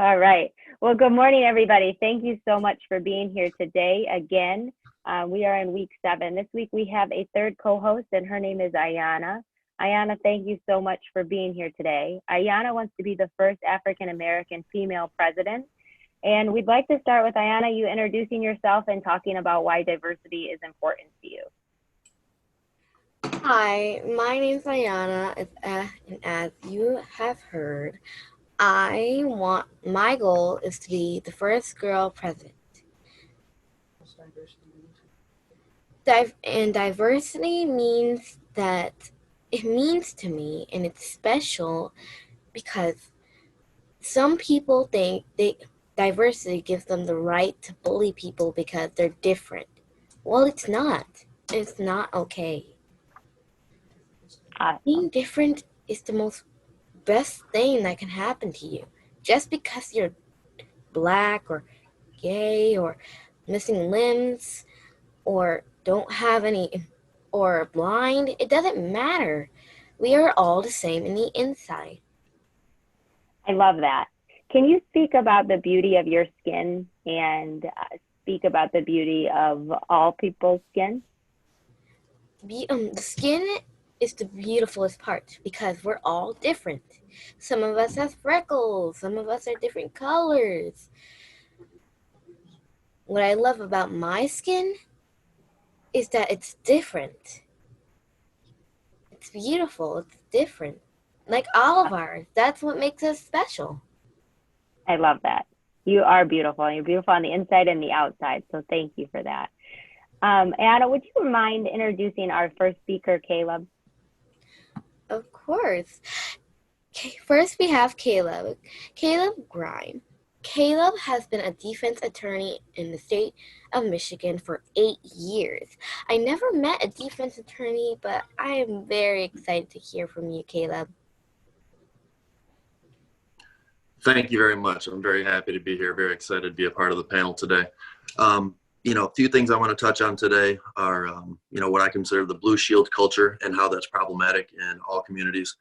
All right. Well, good morning, everybody. Thank you so much for being here today again. We are in week 7. This week we have a third co-host, and her name is Ayana. Ayana, thank you so much for being here today. Ayana wants to be the first African-American female president. And we'd like to start with Ayana, you introducing yourself and talking about why diversity is important to you. Hi, my name is Ayana, and as you have heard, my goal is to be the first girl president. And diversity means that it means to me, and it's special because some people think diversity gives them the right to bully people because they're different. Well, it's not. It's not okay. Being different is the most best thing that can happen to you. Just because you're black or gay or missing limbs or don't have any or blind, it doesn't matter. We are all the same in the inside. I love that. Can you speak about the beauty of your skin and speak about the beauty of all people's skin? The skin is the beautifulest part because we're all different. Some of us have freckles, some of us are different colors. What I love about my skin is that it's different. It's beautiful, it's different. Like all of ours. That's what makes us special. I love that. You are beautiful, and you're beautiful on the inside and the outside. So thank you for that. Anna, would you mind introducing our first speaker, Caleb? Of course. First, we have Caleb. Caleb Grime. Caleb has been a defense attorney in the state of Michigan for 8 years. I never met a defense attorney, but I am very excited to hear from you, Caleb. Thank you very much. I'm very happy to be here, very excited to be a part of the panel today. A few things I want to touch on today are, what I consider the blue shield culture and how that's problematic in all communities.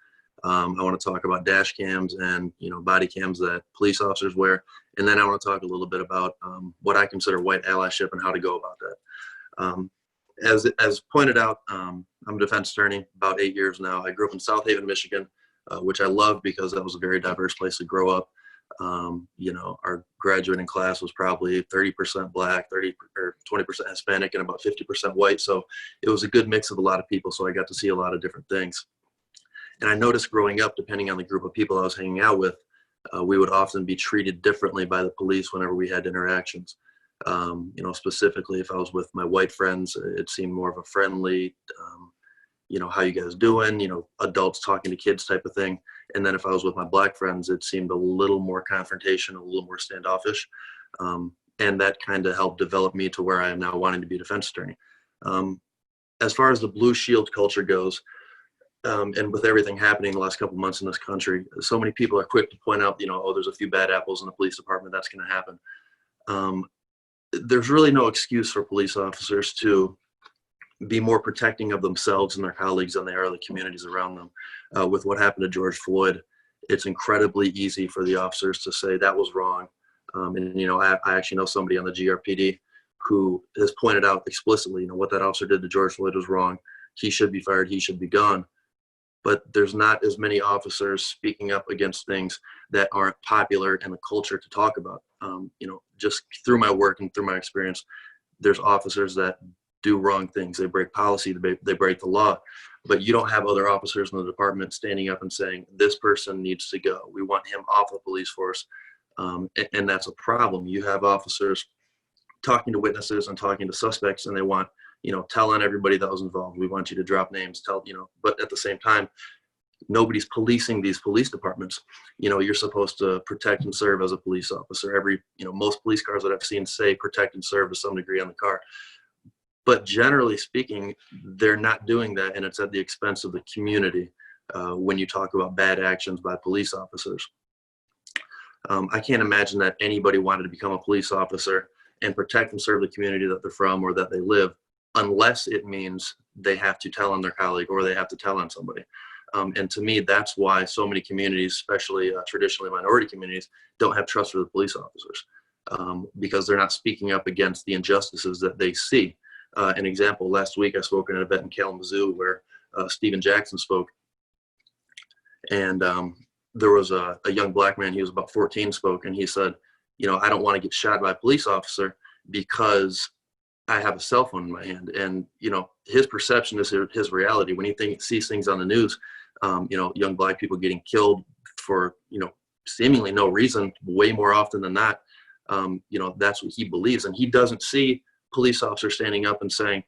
I want to talk about dash cams and, body cams that police officers wear. And then I want to talk a little bit about what I consider white allyship and how to go about that. As pointed out, I'm a defense attorney, about 8 years now. I grew up in South Haven, Michigan, which I love because that was a very diverse place to grow up. Our graduating class was probably 30% black, 30 or 20% Hispanic, and about 50% white. So it was a good mix of a lot of people. So I got to see a lot of different things. And I noticed growing up, depending on the group of people I was hanging out with, we would often be treated differently by the police whenever we had interactions. Specifically, if I was with my white friends, it seemed more of a friendly, how you guys doing, adults talking to kids type of thing. And then if I was with my black friends, it seemed a little more confrontational, a little more standoffish. And that kind of helped develop me to where I am now, wanting to be a defense attorney. As far as the blue shield culture goes, and with everything happening the last couple of months in this country, so many people are quick to point out, there's a few bad apples in the police department, that's going to happen. There's really no excuse for police officers to be more protecting of themselves and their colleagues than they are the communities around them. With what happened to George Floyd, it's incredibly easy for the officers to say that was wrong. I actually know somebody on the GRPD who has pointed out explicitly, what that officer did to George Floyd was wrong. He should be fired. He should be gone. But there's not as many officers speaking up against things that aren't popular in the culture to talk about. Just through my work and through my experience, there's officers that do wrong things. They break policy, they break the law, but you don't have other officers in the department standing up and saying, this person needs to go. We want him off the police force. And that's a problem. You have officers talking to witnesses and talking to suspects, and they want, tell on everybody that was involved. We want you to drop names, but at the same time, nobody's policing these police departments. You're supposed to protect and serve as a police officer. Most police cars that I've seen say protect and serve to some degree on the car. But generally speaking, they're not doing that, and it's at the expense of the community when you talk about bad actions by police officers. I can't imagine that anybody wanted to become a police officer and protect and serve the community that they're from or that they live, unless it means they have to tell on their colleague or they have to tell on somebody. And to me, that's why so many communities, especially traditionally minority communities, don't have trust for the police officers, because they're not speaking up against the injustices that they see. An example, last week I spoke at an event in Kalamazoo where Stephen Jackson spoke, and there was a young black man, he was about 14, spoke, and he said, I don't want to get shot by a police officer because I have a cell phone in my hand. And, his perception is his reality. When he sees things on the news, young black people getting killed for, seemingly no reason, way more often than not, that's what he believes. And he doesn't see police officers standing up and saying,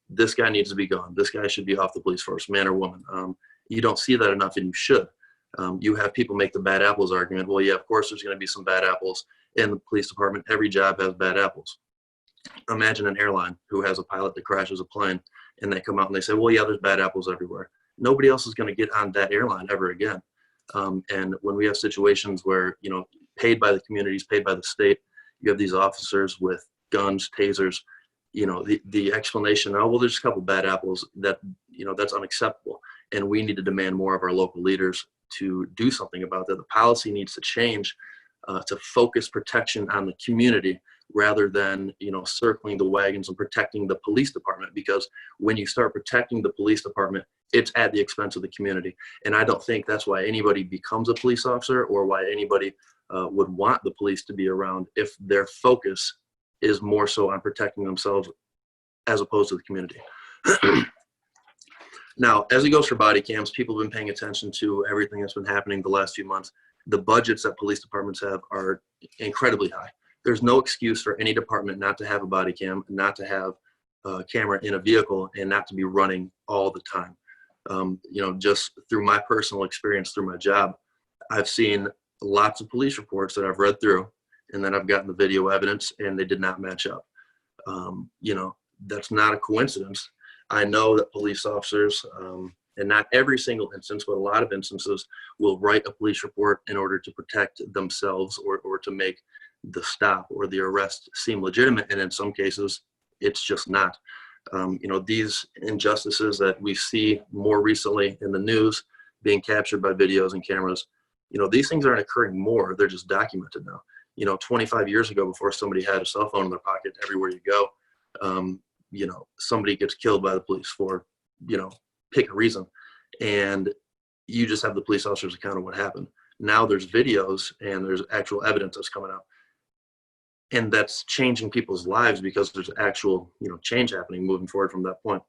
this guy needs to be gone. This guy should be off the police force, man or woman. You don't see that enough, and you should. You have people make the bad apples argument. Well, yeah, of course there's going to be some bad apples in the police department. Every job has bad apples. Imagine an airline who has a pilot that crashes a plane, and they come out and they say, well, yeah, there's bad apples everywhere. Nobody else is going to get on that airline ever again. And when we have situations where, paid by the communities, paid by the state, you have these officers with guns, tasers, the explanation, oh, well, there's a couple bad apples, that's unacceptable. And we need to demand more of our local leaders to do something about that. The policy needs to change to focus protection on the community rather than, circling the wagons and protecting the police department. Because when you start protecting the police department, it's at the expense of the community. And I don't think that's why anybody becomes a police officer or why anybody would want the police to be around if their focus is more so on protecting themselves as opposed to the community. Now, as it goes for body cams, people have been paying attention to everything that's been happening the last few months. The budgets that police departments have are incredibly high. There's no excuse for any department not to have a body cam, not to have a camera in a vehicle, and not to be running all the time. Just through my personal experience, through my job, I've seen lots of police reports that I've read through, and then I've gotten the video evidence, and they did not match up. That's not a coincidence. I know that police officers, and not every single instance, but a lot of instances, will write a police report in order to protect themselves or to make the stop or the arrest seem legitimate. And in some cases, it's just not. These injustices that we see more recently in the news being captured by videos and cameras, these things aren't occurring more. They're just documented now. 25 years ago, before somebody had a cell phone in their pocket everywhere you go, somebody gets killed by the police for, pick a reason. And you just have the police officers account of what happened. Now there's videos and there's actual evidence that's coming out. And that's changing people's lives because there's actual, change happening moving forward from that point.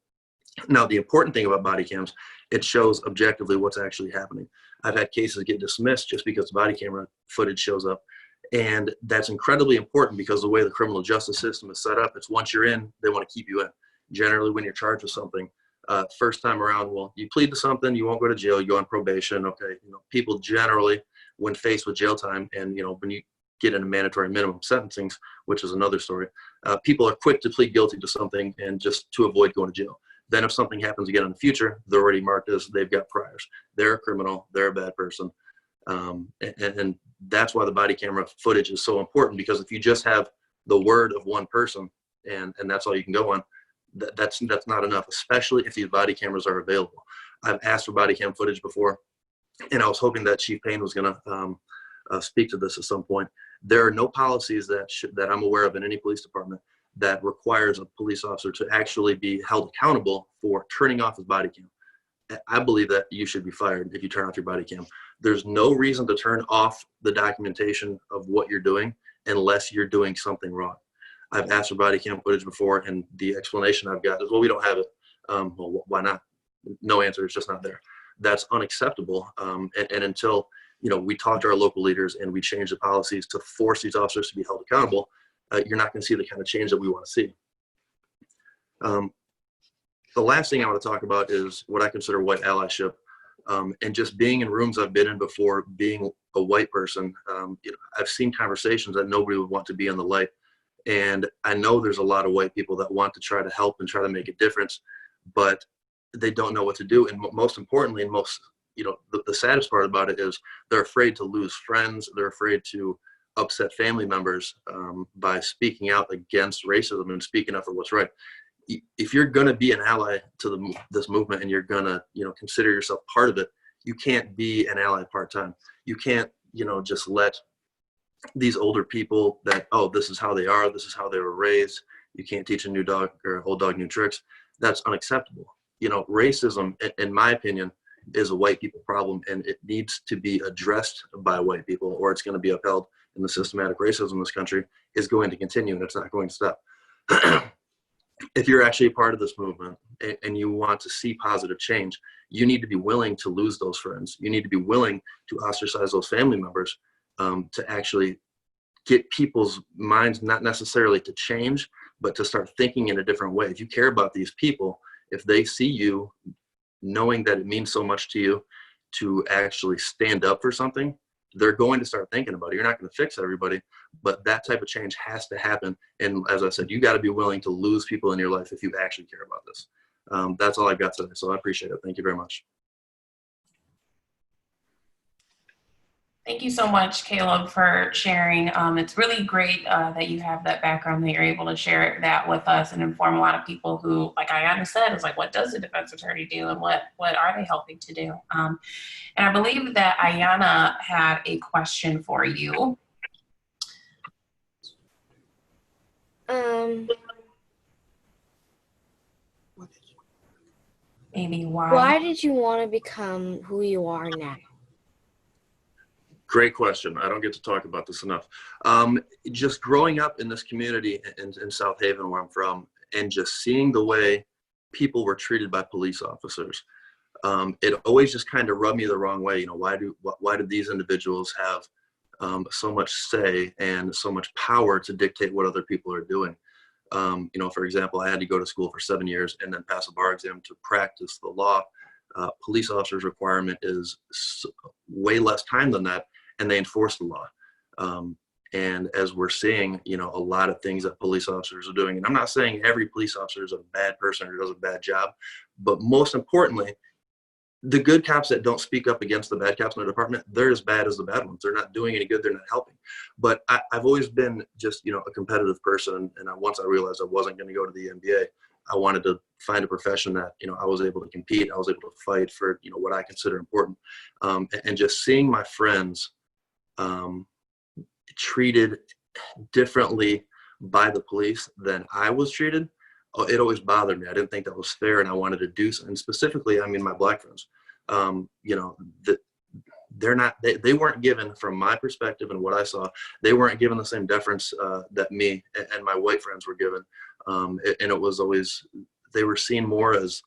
Now, the important thing about body cams, it shows objectively what's actually happening. I've had cases get dismissed just because body camera footage shows up. And that's incredibly important because the way the criminal justice system is set up, it's once you're in, they want to keep you in. Generally, when you're charged with something, first time around, well, you plead to something, you won't go to jail, you go on probation. Okay, people generally, when faced with jail time, and when you get into mandatory minimum sentencings, which is another story, people are quick to plead guilty to something and just to avoid going to jail. Then if something happens again in the future, they're already marked as they've got priors. They're a criminal, they're a bad person. And that's why the body camera footage is so important, because if you just have the word of one person and that's all you can go on, that's not enough, especially if these body cameras are available. I've asked for body cam footage before, and I was hoping that Chief Payne was going to speak to this at some point. There are no policies that I'm aware of in any police department that requires a police officer to actually be held accountable for turning off his body cam. I believe that you should be fired if you turn off your body cam. There's no reason to turn off the documentation of what you're doing unless you're doing something wrong. I've asked for body cam footage before, and the explanation I've got is, well, we don't have it. Well, why not? No answer. It's just not there. That's unacceptable. And until we talk to our local leaders and we change the policies to force these officers to be held accountable, you're not going to see the kind of change that we want to see. The last thing I want to talk about is what I consider white allyship, and just being in rooms I've been in before, being a white person. I've seen conversations that nobody would want to be in the light. And I know there's a lot of white people that want to try to help and try to make a difference, but they don't know what to do. And most importantly, and the saddest part about it is they're afraid to lose friends. They're afraid to upset family members by speaking out against racism and speaking up for what's right. If you're going to be an ally to this movement and you're going to, consider yourself part of it, you can't be an ally part-time. You can't, just let these older people that, oh, this is how they are, this is how they were raised. You can't teach a new dog or old dog new tricks. That's unacceptable. Racism, in my opinion, is a white people problem, and it needs to be addressed by white people, or it's going to be upheld, and the systematic racism in this country is going to continue, and it's not going to stop. If you're actually a part of this movement and you want to see positive change, you need to be willing to lose those friends. You need to be willing to ostracize those family members, to actually get people's minds, not necessarily to change, but to start thinking in a different way. If you care about these people, if they see you knowing that it means so much to you to actually stand up for something, they're going to start thinking about it. You're not going to fix everybody, but that type of change has to happen. And as I said, you got to be willing to lose people in your life if you actually care about this. That's all I've got today. So I appreciate it. Thank you very much. Thank you so much, Caleb, for sharing. It's really great that you have that background, that you're able to share that with us and inform a lot of people who, like Ayana said, is like, what does a defense attorney do and what are they helping to do? And I believe that Ayana had a question for you. Maybe why? Why did you want to become who you are now? Great question. I don't get to talk about this enough. Just growing up in this community in South Haven, where I'm from, and just seeing the way people were treated by police officers, it always just kind of rubbed me the wrong way. Why do these individuals have so much say and so much power to dictate what other people are doing? For example, I had to go to school for 7 years and then pass a bar exam to practice the law. Police officers' requirement is way less time than that, and they enforce the law. And as we're seeing, a lot of things that police officers are doing, and I'm not saying every police officer is a bad person or does a bad job, but most importantly, the good cops that don't speak up against the bad cops in the department, they're as bad as the bad ones. They're not doing any good. They're not helping. But I've always been just, a competitive person. And once I realized I wasn't going to go to the NBA, I wanted to find a profession that, I was able to compete. I was able to fight for, what I consider important. And just seeing my friends treated differently by the police than I was treated, it always bothered me. I didn't think that was fair, and I wanted to do something. And specifically, my black friends, they weren't given, from my perspective and what I saw, they weren't given the same deference that me and my white friends were given. And it was always, they were seen more as,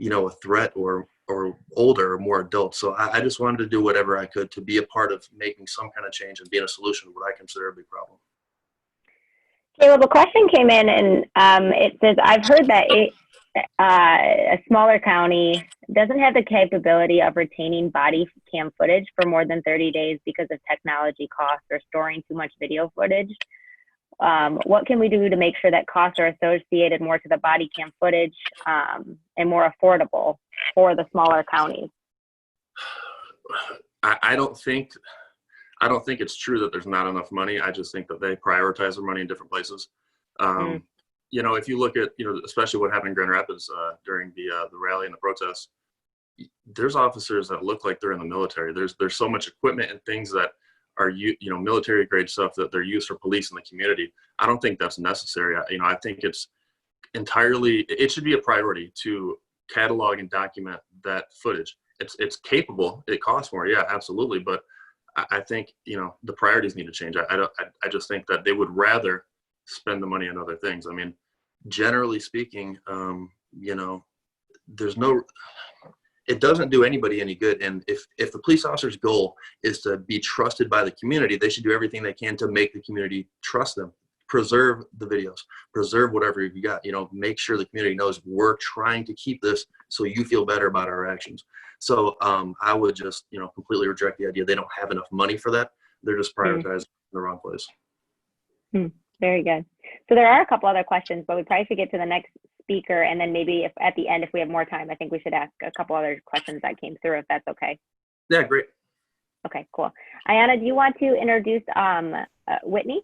a threat or older or more adult. So I just wanted to do whatever I could to be a part of making some kind of change and being a solution to what I consider a big problem. Caleb, a question came in, and it says, I've heard that a smaller county doesn't have the capability of retaining body cam footage for more than 30 days because of technology costs or storing too much video footage. What can we do to make sure that costs are associated more to the body cam footage and more affordable for the smaller counties? I don't think it's true that there's not enough money. I just think that they prioritize their money in different places. If you look at, especially what happened in Grand Rapids during the rally and the protests, there's officers that look like they're in the military. There's so much equipment and things that are, military grade stuff that they're used for police in the community. I don't think that's necessary. I think it should be a priority to catalog and document that footage. It's capable. It costs more. Yeah, absolutely. But I think, the priorities need to change. I just think that they would rather spend the money on other things. Generally speaking, it doesn't do anybody any good. And if the police officer's goal is to be trusted by the community, they should do everything they can to make the community trust them. Preserve the videos, preserve whatever you got, make sure the community knows we're trying to keep this so you feel better about our actions. So I would just, completely reject the idea they don't have enough money for that. They're just prioritizing in the wrong place. Very good. So there are a couple other questions, but we probably should get to the next speaker. And then maybe at the end, if we have more time, I think we should ask a couple other questions that came through, if that's okay. Yeah, great. Okay, cool. Ayana, do you want to introduce Whitney?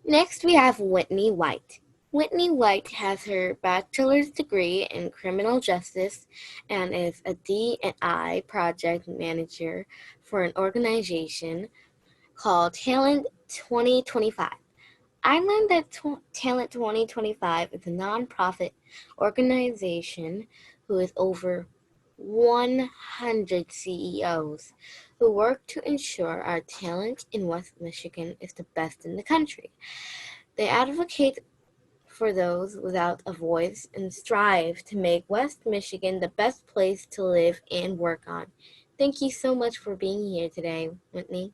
Next, we have Whitney White. Whitney White has her bachelor's degree in criminal justice and is a D&I project manager for an organization called Talent 2025. I learned that Talent 2025 is a nonprofit organization who has over 100 CEOs who work to ensure our talent in West Michigan is the best in the country. They advocate for those without a voice and strive to make West Michigan the best place to live and work on. Thank you so much for being here today, Whitney.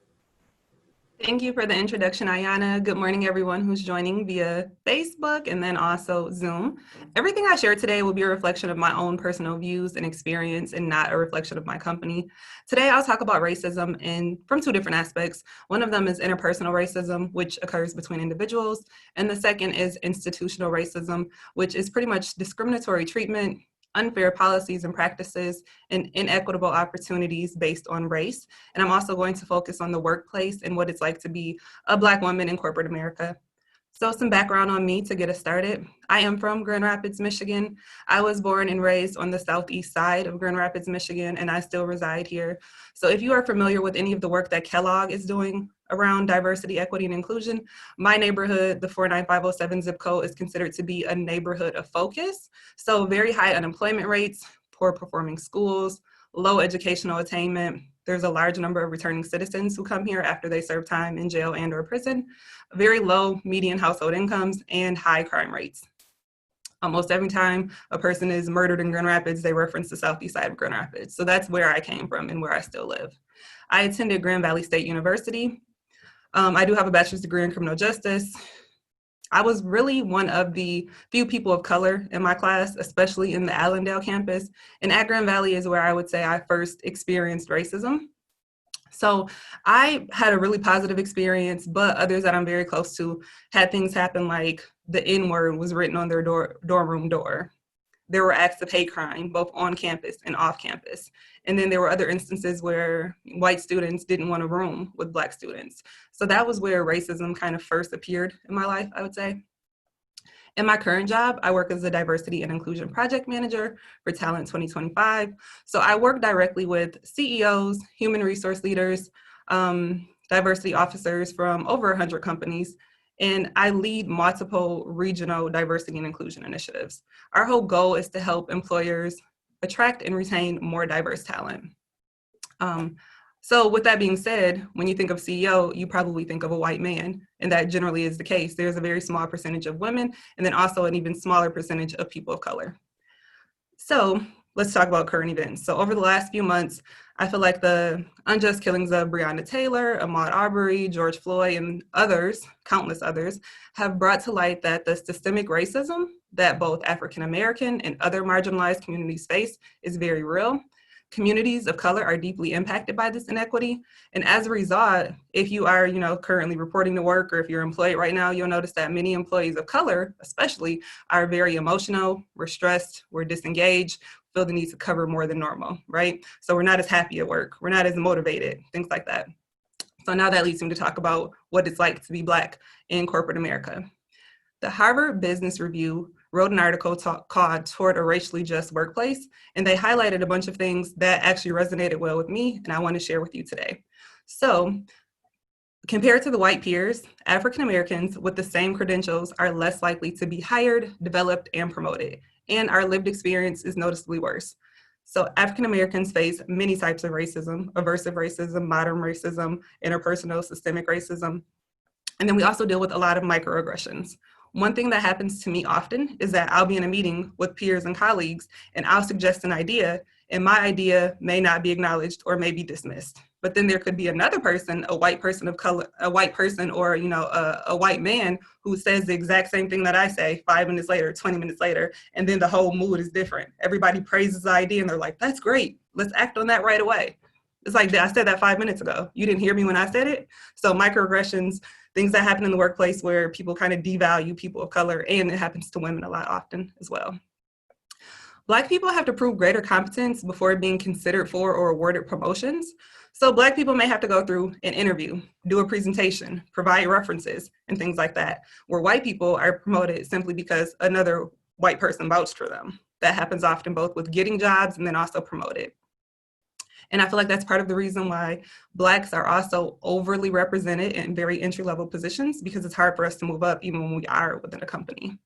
Thank you for the introduction, Ayana. Good morning, everyone who's joining via Facebook and then also Zoom. Everything I share today will be a reflection of my own personal views and experience and not a reflection of my company. Today, I'll talk about racism from two different aspects. One of them is interpersonal racism, which occurs between individuals, and the second is institutional racism, which is pretty much discriminatory treatment, unfair policies and practices, and inequitable opportunities based on race. And I'm also going to focus on the workplace and what it's like to be a Black woman in corporate America. So some background on me to get us started. I am from Grand Rapids, Michigan. I was born and raised on the southeast side of Grand Rapids, Michigan, and I still reside here. So if you are familiar with any of the work that Kellogg is doing around diversity, equity, and inclusion, my neighborhood, the 49507 zip code, is considered to be a neighborhood of focus. So very high unemployment rates, poor performing schools, low educational attainment. There's a large number of returning citizens who come here after they serve time in jail and or prison, very low median household incomes, and high crime rates. Almost every time a person is murdered in Grand Rapids, they reference the southeast side of Grand Rapids. So that's where I came from and where I still live. I attended Grand Valley State University. I do have a bachelor's degree in criminal justice. I was really one of the few people of color in my class, especially in the Allendale campus. And at Grand Valley is where I would say I first experienced racism. So I had a really positive experience, but others that I'm very close to had things happen like the N-word was written on their dorm room door. There were acts of hate crime, both on campus and off campus. And then there were other instances where white students didn't want a room with Black students. So that was where racism kind of first appeared in my life, I would say. In my current job, I work as a diversity and inclusion project manager for Talent 2025. So I work directly with CEOs, human resource leaders, diversity officers from over 100 companies, and I lead multiple regional diversity and inclusion initiatives. Our whole goal is to help employers attract and retain more diverse talent. So with that being said, when you think of CEO, you probably think of a white man, and that generally is the case. There's a very small percentage of women, and then also an even smaller percentage of people of color. So let's talk about current events. So over the last few months, I feel like the unjust killings of Breonna Taylor, Ahmaud Arbery, George Floyd, and others, countless others, have brought to light that the systemic racism that both African American and other marginalized communities face is very real. Communities of color are deeply impacted by this inequity. And as a result, if you are, currently reporting to work, or if you're employed right now, you'll notice that many employees of color, especially, are very emotional, we're stressed, we're disengaged, feel the need to cover more than normal, right? So we're not as happy at work, we're not as motivated, things like that. So now that leads me to talk about what it's like to be Black in corporate America. The Harvard Business Review wrote an article called Toward a Racially Just Workplace, and they highlighted a bunch of things that actually resonated well with me, and I want to share with you today. So, compared to the white peers, African Americans with the same credentials are less likely to be hired, developed, and promoted, and our lived experience is noticeably worse. So African Americans face many types of racism: aversive racism, modern racism, interpersonal, systemic racism, and then we also deal with a lot of microaggressions. One thing that happens to me often is that I'll be in a meeting with peers and colleagues, and I'll suggest an idea, and my idea may not be acknowledged or may be dismissed. But then there could be another person, a white person of color, a white person, or a white man who says the exact same thing that I say 5 minutes later, 20 minutes later, and then the whole mood is different. Everybody praises the idea, and they're like, "That's great. Let's act on that right away." It's like, I said that 5 minutes ago. You didn't hear me when I said it? So microaggressions, things that happen in the workplace where people kind of devalue people of color, and it happens to women a lot often as well. Black people have to prove greater competence before being considered for or awarded promotions. So Black people may have to go through an interview, do a presentation, provide references, and things like that, where white people are promoted simply because another white person vouched for them. That happens often both with getting jobs and then also promoted. And I feel like that's part of the reason why Blacks are also overly represented in very entry-level positions, because it's hard for us to move up even when we are within a company.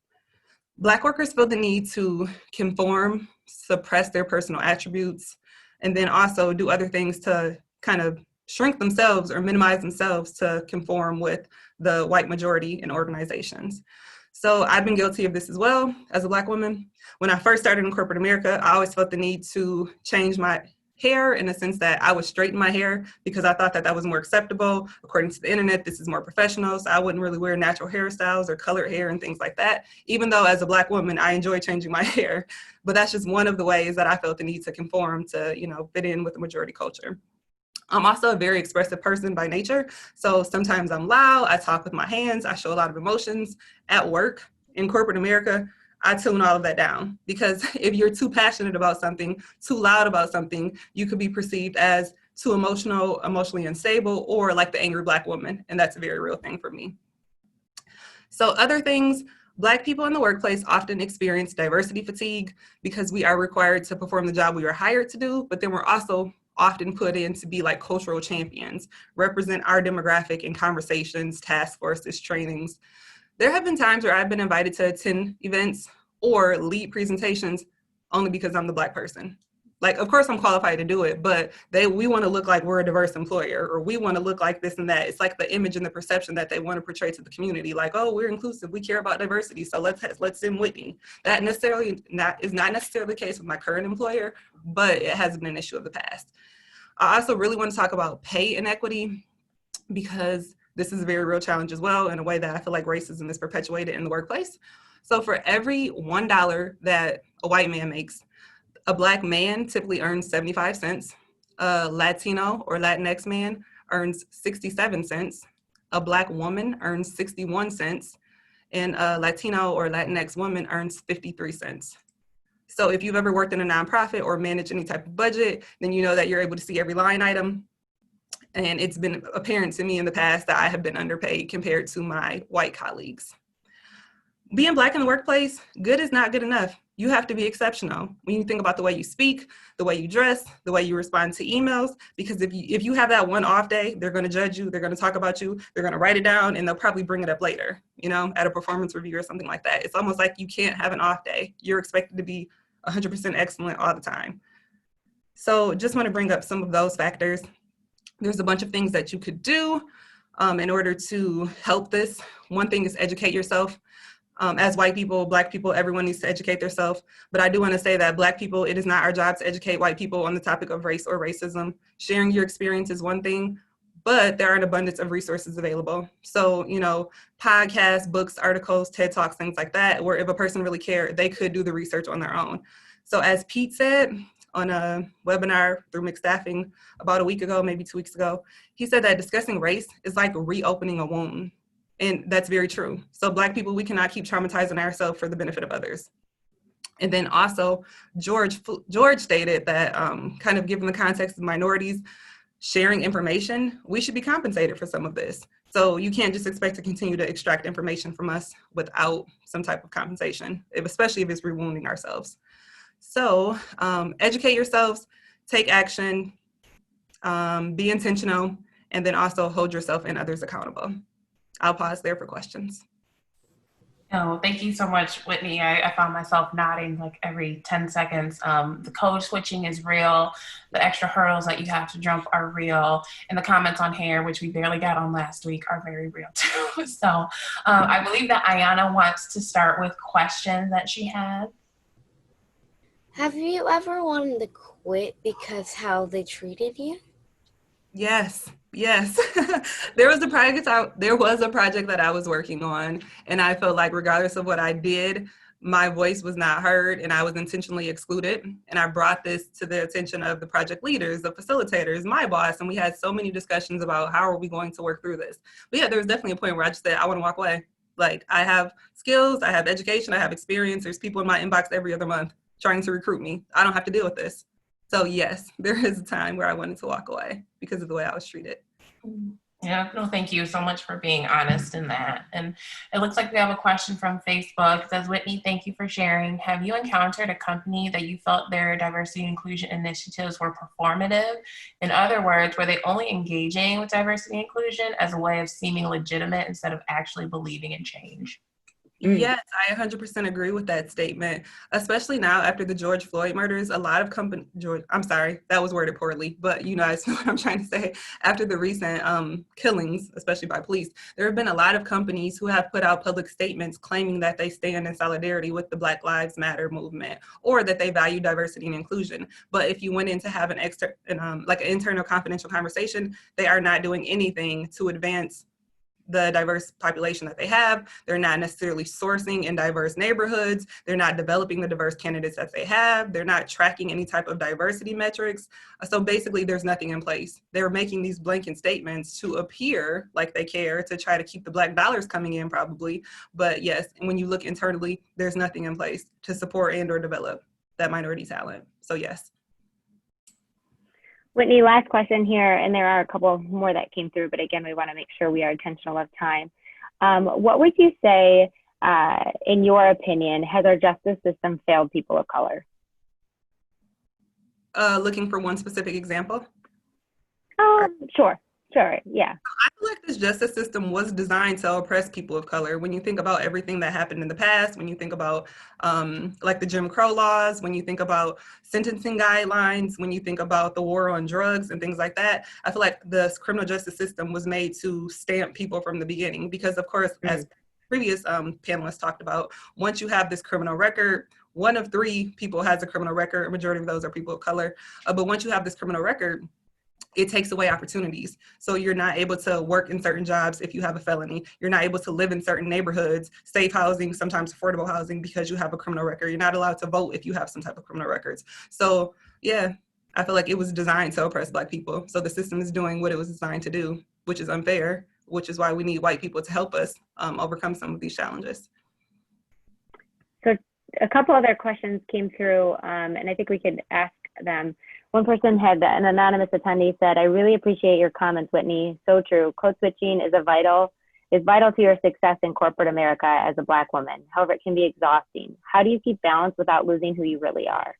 Black workers feel the need to conform, suppress their personal attributes, and then also do other things to kind of shrink themselves or minimize themselves to conform with the white majority in organizations. So I've been guilty of this as well as a Black woman. When I first started in corporate America, I always felt the need to change my hair in the sense that I would straighten my hair because I thought that that was more acceptable. According to the internet, this is more professional. So I wouldn't really wear natural hairstyles or colored hair and things like that. Even though as a Black woman, I enjoy changing my hair, but that's just one of the ways that I felt the need to conform to, fit in with the majority culture. I'm also a very expressive person by nature. So sometimes I'm loud, I talk with my hands, I show a lot of emotions at work. In corporate America, I tune all of that down, because if you're too passionate about something, too loud about something, you could be perceived as too emotional, emotionally unstable, or like the angry Black woman. And that's a very real thing for me. So other things, Black people in the workplace often experience diversity fatigue because we are required to perform the job we were hired to do, but then we're also often put in to be like cultural champions, represent our demographic in conversations, task forces, trainings. There have been times where I've been invited to attend events or lead presentations only because I'm the Black person. Like, of course I'm qualified to do it, but we want to look like we're a diverse employer, or we want to look like this and that. It's like the image and the perception that they want to portray to the community. Like, oh, we're inclusive, we care about diversity, so let's send Whitney. That is not necessarily the case with my current employer, but it has been an issue of the past. I also really want to talk about pay inequity, because this is a very real challenge as well, in a way that I feel like racism is perpetuated in the workplace. So for every $1 that a white man makes, a Black man typically earns 75 cents. A Latino or Latinx man earns 67 cents. A Black woman earns 61 cents. And a Latino or Latinx woman earns 53 cents. So if you've ever worked in a nonprofit or managed any type of budget, then you know that you're able to see every line item. And it's been apparent to me in the past that I have been underpaid compared to my white colleagues. Being Black in the workplace, good is not good enough. You have to be exceptional. When you think about the way you speak, the way you dress, the way you respond to emails, because if you have that one off day, they're going to judge you, they're going to talk about you, they're going to write it down, and they'll probably bring it up later, at a performance review or something like that. It's almost like you can't have an off day. You're expected to be 100% excellent all the time. So just want to bring up some of those factors. There's a bunch of things that you could do in order to help this. One thing is educate yourself. As white people, Black people, everyone needs to educate themselves. But I do want to say that Black people, it is not our job to educate white people on the topic of race or racism. Sharing your experience is one thing, but there are an abundance of resources available. So, podcasts, books, articles, TED Talks, things like that, where if a person really cared, they could do the research on their own. So as Pete said on a webinar through McStaffing about a week ago, maybe 2 weeks ago, he said that discussing race is like reopening a wound. And that's very true. So Black people, we cannot keep traumatizing ourselves for the benefit of others. And then also, George stated that kind of given the context of minorities sharing information, we should be compensated for some of this. So you can't just expect to continue to extract information from us without some type of compensation, especially if it's rewounding ourselves. So educate yourselves, take action, be intentional, and then also hold yourself and others accountable. I'll pause there for questions. Oh, thank you so much, Whitney. I found myself nodding like every 10 seconds. The code switching is real. The extra hurdles that you have to jump are real. And the comments on hair, which we barely got on last week, are very real too. So I believe that Ayana wants to start with questions that she had. Have you ever wanted to quit because how they treated you? Yes. There was a project that I was working on, and I felt like regardless of what I did, my voice was not heard and I was intentionally excluded. And I brought this to the attention of the project leaders, the facilitators, my boss, and we had so many discussions about how are we going to work through this. But yeah, there was definitely a point where I just said, I want to walk away. Like, I have skills, I have education, I have experience. There's people in my inbox every other month trying to recruit me. I don't have to deal with this. So yes, there is a time where I wanted to walk away because of the way I was treated. Yeah, no, thank you so much for being honest in that. And it looks like we have a question from Facebook. It says, Whitney, thank you for sharing. Have you encountered a company that you felt their diversity and inclusion initiatives were performative? In other words, were they only engaging with diversity and inclusion as a way of seeming legitimate instead of actually believing in change? Yes, I 100% agree with that statement, especially now after the George Floyd murders. A lot of companies, I'm sorry, that was worded poorly, but you guys know what I'm trying to say. After the recent killings, especially by police, there have been a lot of companies who have put out public statements claiming that they stand in solidarity with the Black Lives Matter movement or that they value diversity and inclusion. But if you went in to have an like an internal confidential conversation, they are not doing anything to advance the diverse population that they have. They're not necessarily sourcing in diverse neighborhoods. They're not developing the diverse candidates that they have. They're not tracking any type of diversity metrics. So basically there's nothing in place. They're making these blanket statements to appear like they care, to try to keep the Black dollars coming in probably. But yes, when you look internally, there's nothing in place to support and or develop that minority talent. So yes. Whitney, last question here, and there are a couple more that came through, but again, we want to make sure we are intentional of time. What would you say, in your opinion, has our justice system failed people of color? Looking for one specific example? Sure, yeah. I feel like this justice system was designed to oppress people of color. When you think about everything that happened in the past, when you think about like the Jim Crow laws, when you think about sentencing guidelines, when you think about the war on drugs and things like that, I feel like the criminal justice system was made to stamp people from the beginning. Because of course, as previous panelists talked about, once you have this criminal record, 1 of 3 people has a criminal record, a majority of those are people of color. But once you have this criminal record, it takes away opportunities. So you're not able to work in certain jobs if you have a felony. You're not able to live in certain neighborhoods, safe housing, sometimes affordable housing, because you have a criminal record. You're not allowed to vote if you have some type of criminal records. So yeah, I feel like it was designed to oppress Black people. So the system is doing what it was designed to do, which is unfair, which is why we need white people to help us overcome some of these challenges. So a couple other questions came through, and I think we could ask them. One person had, an anonymous attendee said, I really appreciate your comments, Whitney. So true. Code switching is vital to your success in corporate America as a Black woman. However, it can be exhausting. How do you keep balance without losing who you really are?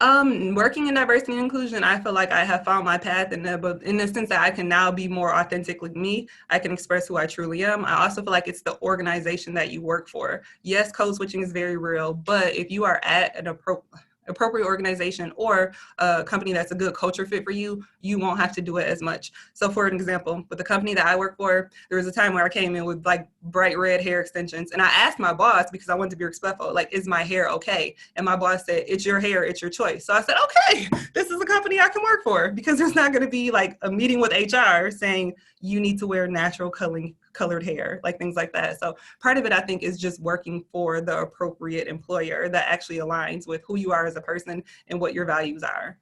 Working in diversity and inclusion, I feel like I have found my path in the sense that I can now be more authentically me. I can express who I truly am. I also feel like it's the organization that you work for. Yes, code switching is very real, but if you are at an appropriate organization or a company that's a good culture fit for you, you won't have to do it as much. So for an example, with the company that I work for, there was a time where I came in with like bright red hair extensions, and I asked my boss, because I wanted to be respectful, like, is my hair okay? And my boss said, it's your hair, it's your choice. So I said, okay, this is a company I can work for, because there's not gonna be like a meeting with HR saying you need to wear natural colored hair, like things like that. So part of it, I think, is just working for the appropriate employer that actually aligns with who you are as a person and what your values are.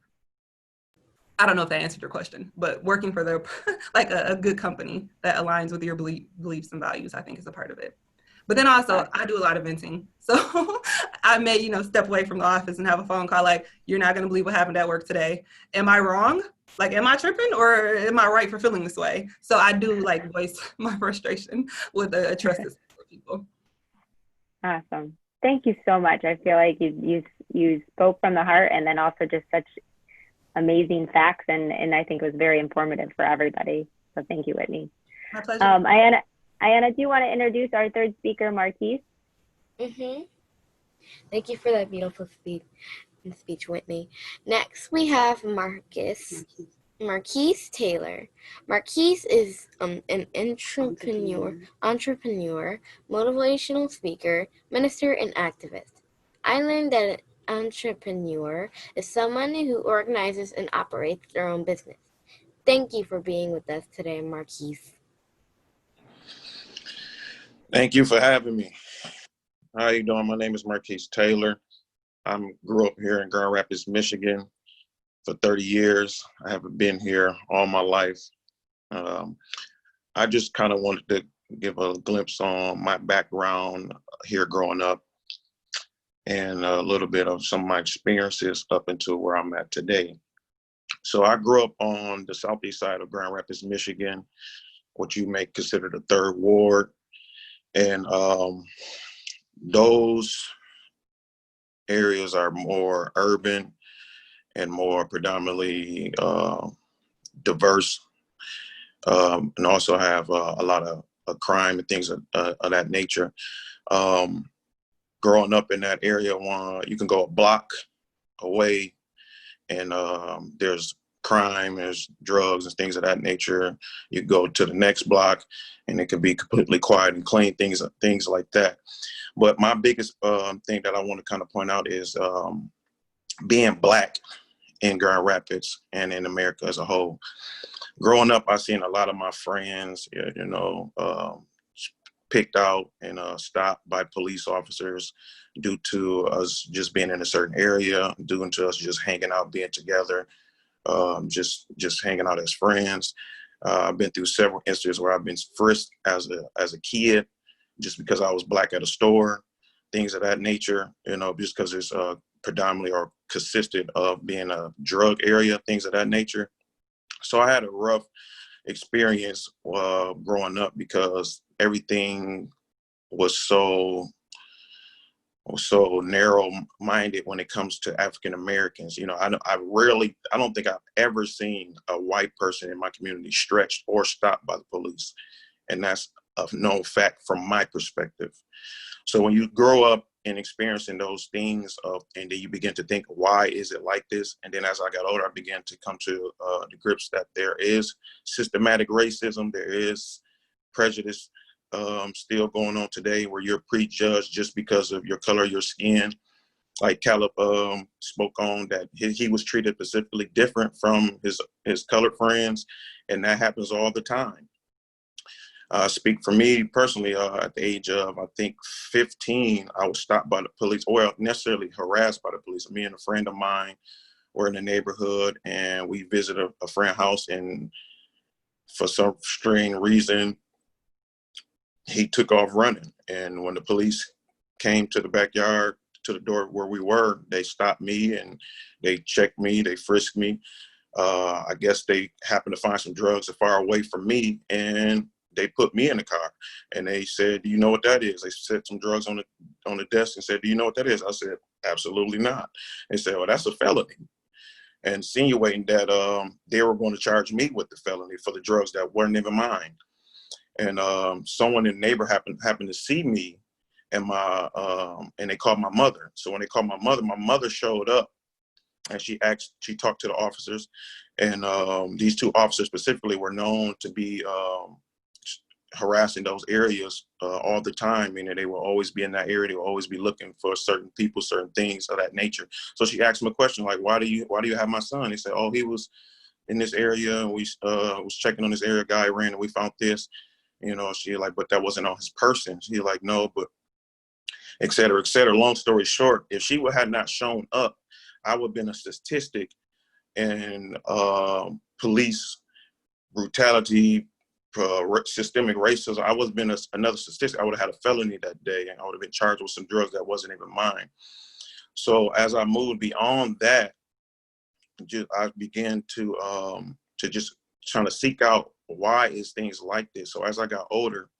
I don't know if that answered your question, but working for like a good company that aligns with your beliefs and values, I think, is a part of it. But then also, I do a lot of venting. So I may, step away from the office and have a phone call like, you're not gonna believe what happened at work today. Am I wrong? Like, am I tripping, or am I right for feeling this way? So I do like voice my frustration with a trusted people. Awesome. Thank you so much. I feel like you spoke from the heart, and then also just such amazing facts, and I think it was very informative for everybody. So thank you, Whitney. My pleasure. Ayanna, do you want to introduce our third speaker, Marquise? Thank you for that beautiful speech, Whitney. Next, we have Marquise Taylor. Marquise is an entrepreneur, motivational speaker, minister, and activist. I learned that an entrepreneur is someone who organizes and operates their own business. Thank you for being with us today, Marquise. Thank you for having me. How you doing? My name is Marquise Taylor. I grew up here in Grand Rapids, Michigan for 30 years. I haven't been here all my life. I just kind of wanted to give a glimpse on my background here growing up. and a little bit of some of my experiences up into where I'm at today. So I grew up on the southeast side of Grand Rapids, Michigan, what you may consider the third ward. And those areas are more urban and more predominantly diverse, and also have a lot of crime and things of that nature. Growing up in that area, you can go a block away and there's crime, there's drugs and things of that nature. You go to the next block and it can be completely quiet and clean, things like that. But my biggest thing that I want to kind of point out is being Black in Grand Rapids and in America as a whole. Growing up, I seen a lot of my friends, picked out and stopped by police officers due to us just being in a certain area, due to us just hanging out, being together, just hanging out as friends. I've been through several instances where I've been frisked as a kid, just because I was Black at a store, things of that nature, just because it's predominantly or consisted of being a drug area, things of that nature. So I had a rough experience growing up because everything was so narrow-minded when it comes to African Americans. I don't think I've ever seen a white person in my community stretched or stopped by the police, and that's a known fact from my perspective. So when you grow up and experiencing those things, and then you begin to think, why is it like this? And then as I got older, I began to come to the grips that there is systematic racism, there is prejudice still going on today, where you're prejudged just because of your color, your skin. Like Caleb spoke on, that he was treated specifically different from his colored friends, and that happens all the time. Speak for me personally, at the age of, I think, 15, I was stopped by the police, or necessarily harassed by the police. Me and a friend of mine were in the neighborhood, and we visited a friend's house, and for some strange reason, he took off running. And when the police came to the backyard, to the door where we were, they stopped me and they checked me, they frisked me. I guess they happened to find some drugs far away from me, and they put me in the car, and they said, "Do you know what that is?" They set some drugs on the desk and said, "Do you know what that is?" I said, "Absolutely not." They said, "Well, that's a felony," and insinuating that they were going to charge me with the felony for the drugs that weren't even mine. And someone in the neighbor happened to see me, and and they called my mother. So when they called my mother showed up, and she talked to the officers, and these two officers specifically were known to be harassing those areas all the time, meaning they will always be in that area. They will always be looking for certain people, certain things of that nature. So she asked him a question like, why do you have my son? He said, "Oh, he was in this area, and we was checking on this area. Guy ran, and we found this." She like, "But that wasn't on his person." She like, "No, but et cetera, et cetera." Long story short, if she had not shown up, I would have been a statistic in police brutality, systemic racism. I would have been another statistic. I would have had a felony that day, and I would have been charged with some drugs that wasn't even mine. So as I moved beyond that, I began to just trying to seek out, why is things like this? So as I got older,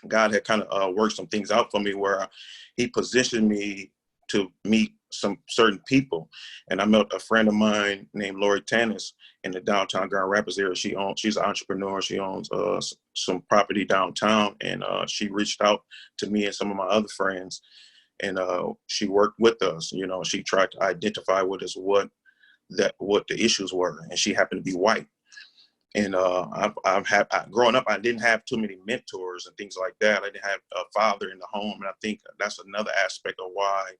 God had kind of worked some things out for me where he positioned me to meet some certain people. And I met a friend of mine named Lori Tannis in the downtown Grand Rapids area. She's an entrepreneur. She owns some property downtown. And she reached out to me and some of my other friends. And she worked with us. She tried to identify with us what the issues were. And she happened to be white. And growing up, I didn't have too many mentors and things like that. I didn't have a father in the home. And I think that's another aspect of why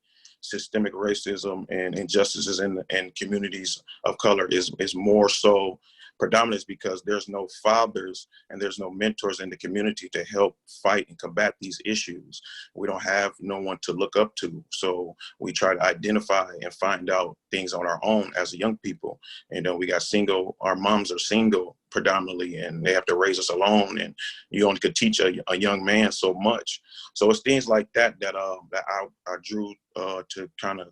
systemic racism and injustices in communities of color is more so predominant, is because there's no fathers and there's no mentors in the community to help fight and combat these issues. We don't have no one to look up to. So we try to identify and find out things on our own as young people. And then our moms are single predominantly, and they have to raise us alone, and you only could teach a young man so much. So it's things like that that I drew to kind of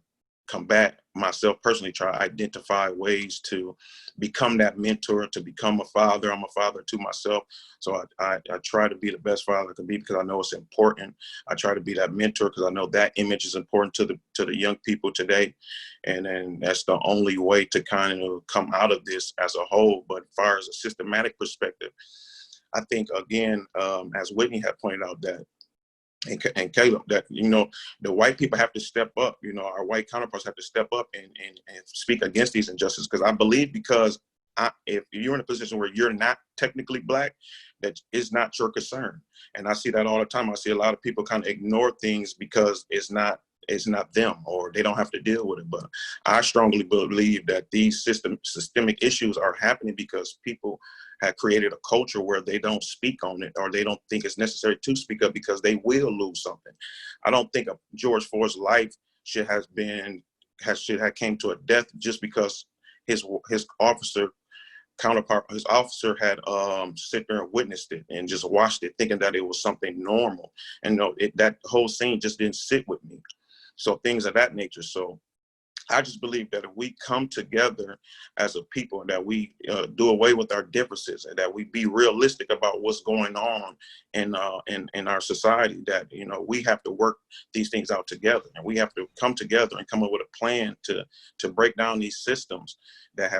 combat myself personally, try to identify ways to become that mentor, to become a father. I'm a father to myself. So I try to be the best father I can be because I know it's important. I try to be that mentor because I know that image is important to the young people today. And then that's the only way to kind of come out of this as a whole. But as far as a systematic perspective, I think, again, as Whitney had pointed out, that and Caleb, that, you know, the white people have to step up, you know, our white counterparts have to step up and speak against these injustices. Because I believe, if you're in a position where you're not technically Black, that is not your concern. And I see that all the time. I see a lot of people kind of ignore things because it's not them, or they don't have to deal with it. But I strongly believe that these systemic issues are happening because people have created a culture where they don't speak on it, or they don't think it's necessary to speak up because they will lose something. I don't think George Floyd's life should have came to a death just because his officer had sit there and witnessed it and just watched it, thinking that it was something normal. And no, that whole scene just didn't sit with me. So things of that nature. So I just believe that if we come together as a people, that we do away with our differences, and that we be realistic about what's going on in our society, that, you know, we have to work these things out together, and we have to come together and come up with a plan to break down these systems that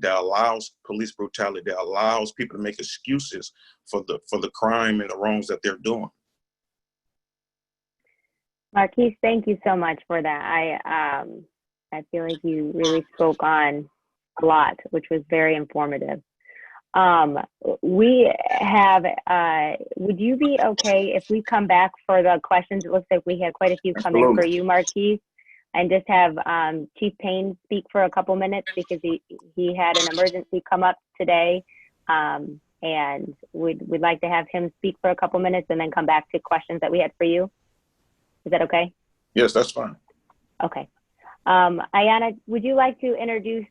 allows police brutality, that allows people to make excuses for the crime and the wrongs that they're doing. Marquise, thank you so much for that. I feel like you really spoke on a lot, which was very informative. We have, would you be okay if we come back for the questions? It looks like we had quite a few come in for you, Marquise, and just have Chief Payne speak for a couple minutes, because he had an emergency come up today. And we'd like to have him speak for a couple minutes and then come back to questions that we had for you. Is that okay? Yes, that's fine. Okay. Ayanna, would you like to introduce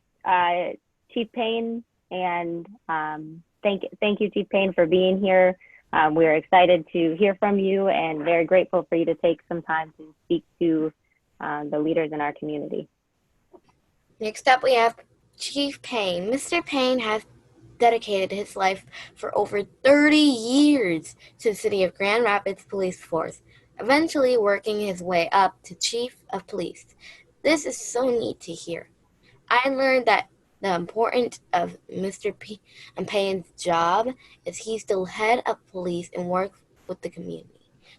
Chief Payne? And thank you, Chief Payne, for being here. We're excited to hear from you and very grateful for you to take some time to speak to the leaders in our community. Next up, we have Chief Payne. Mr. Payne has dedicated his life for over 30 years to the City of Grand Rapids Police Force, eventually working his way up to Chief of Police. This is so neat to hear. I learned that the importance of Mr. Payne's job is he's still head of police and works with the community.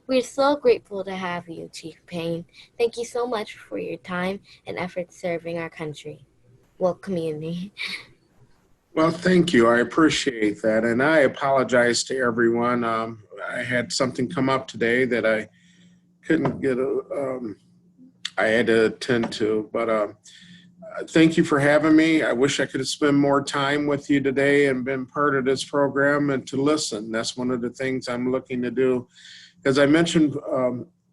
We're so grateful to have you, Chief Payne. Thank you so much for your time and effort serving our country. Well, community. Well, thank you. I appreciate that. And I apologize to everyone. I had something come up today that I couldn't get I had to attend to, but thank you for having me. I wish I could have spent more time with you today and been part of this program and to listen. That's one of the things I'm looking to do. As I mentioned,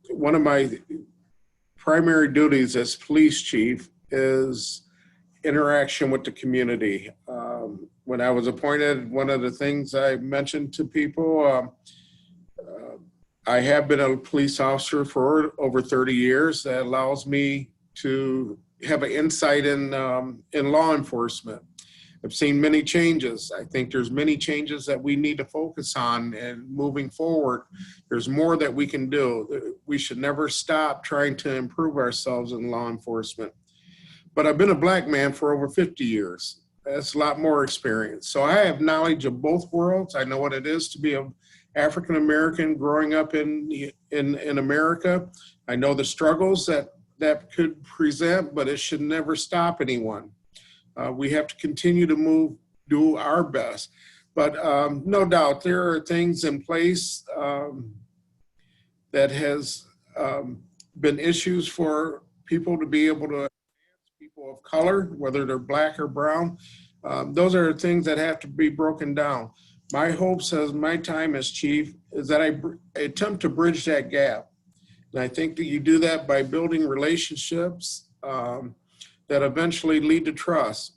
one of my primary duties as police chief is interaction with the community. When I was appointed, one of the things I mentioned to people, I have been a police officer for over 30 years. That allows me to have an insight in law enforcement. I've seen many changes. I think there's many changes that we need to focus on, and moving forward, there's more that we can do. We should never stop trying to improve ourselves in law enforcement. But I've been a Black man for over 50 years. That's a lot more experience. So I have knowledge of both worlds. I know what it is to be an African American growing up in America. I know the struggles that could present, but it should never stop anyone. We have to continue to do our best. But no doubt there are things in place that has been issues for people to be able to, people of color, whether they're Black or brown. Those are things that have to be broken down. My hopes as my time as chief is that I attempt to bridge that gap. And I think that you do that by building relationships that eventually lead to trust.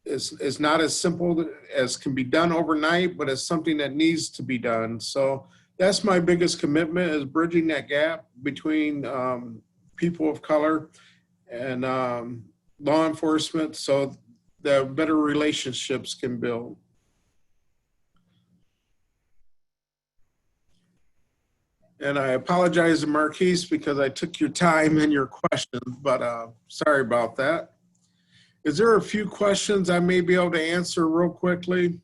is not as simple as can be done overnight, but it's something that needs to be done. So that's my biggest commitment, is bridging that gap between people of color and law enforcement, so that better relationships can build. And I apologize to Marquise because I took your time and your questions, but sorry about that. Is there a few questions I may be able to answer real quickly?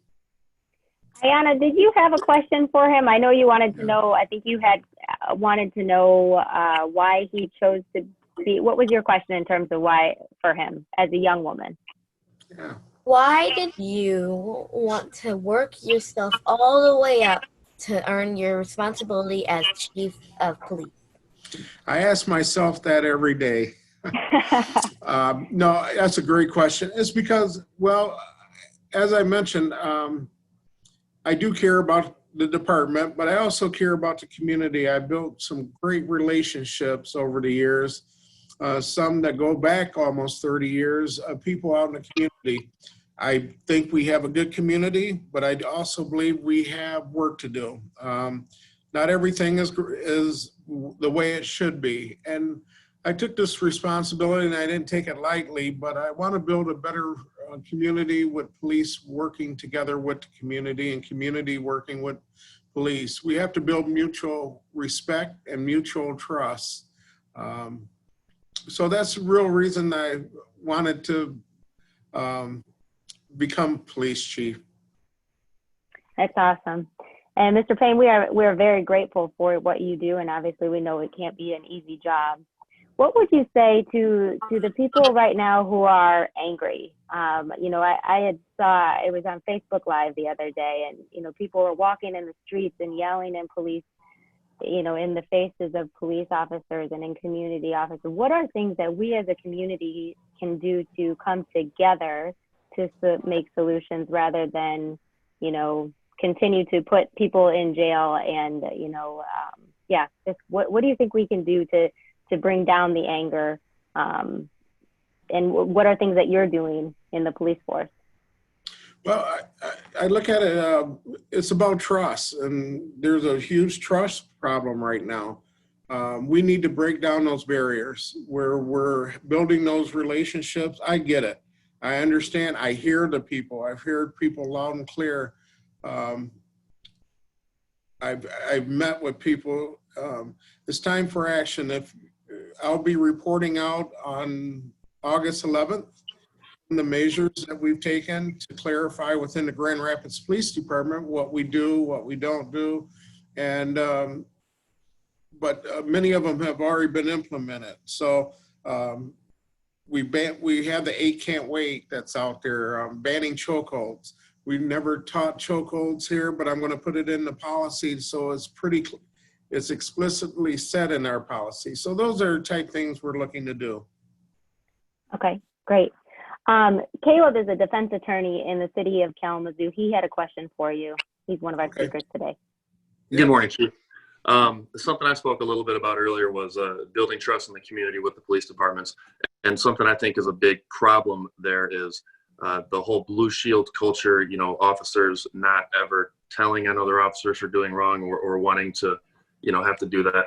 Ayana, did you have a question for him? I know you wanted to know, I think you had wanted to know why he chose to be, what was your question in terms of why for him as a young woman? Yeah. Why did you want to work yourself all the way up to earn your responsibility as chief of police? I ask myself that every day. No, that's a great question. It's because, well, as I mentioned, I do care about the department, but I also care about the community. I built some great relationships over the years, some that go back almost 30 years, people out in the community. I think we have a good community, but I also believe we have work to do. Not everything is the way it should be. And I took this responsibility and I didn't take it lightly, but I want to build a better community with police working together with the community and community working with police. We have to build mutual respect and mutual trust. So that's the real reason I wanted to become police chief. That's awesome. And Mr. Payne, we are very grateful for what you do, and obviously we know it can't be an easy job. What would you say to the people right now who are angry? You know, I had saw, it was on Facebook Live the other day, and, you know, people were walking in the streets and yelling in police, you know, in the faces of police officers and in community officers. What are things that we as a community can do to come together to make solutions rather than, you know, continue to put people in jail and, you know, yeah, just what do you think we can do to bring down the anger? And what are things that you're doing in the police force? Well, I look at it, it's about trust, and there's a huge trust problem right now. We need to break down those barriers where we're building those relationships. I get it. I understand. I hear the people. I've heard people loud and clear. I've met with people. It's time for action. I'll be reporting out on August 11th the measures that we've taken to clarify within the Grand Rapids Police Department what we do, what we don't do, and but many of them have already been implemented. So we have the 8 Can't Wait that's out there, banning chokeholds. We've never taught chokeholds here, but I'm going to put it in the policy so it's explicitly said in our policy. So those are the type things we're looking to do. Okay, great. Caleb is a defense attorney in the city of Kalamazoo. He had a question for you. He's one of our speakers today. Good morning, Chief. Something I spoke a little bit about earlier was building trust in the community with the police departments. And something I think is a big problem there is the whole blue shield culture, you know, officers not ever telling another officers are doing wrong or wanting to, you know, have to do that.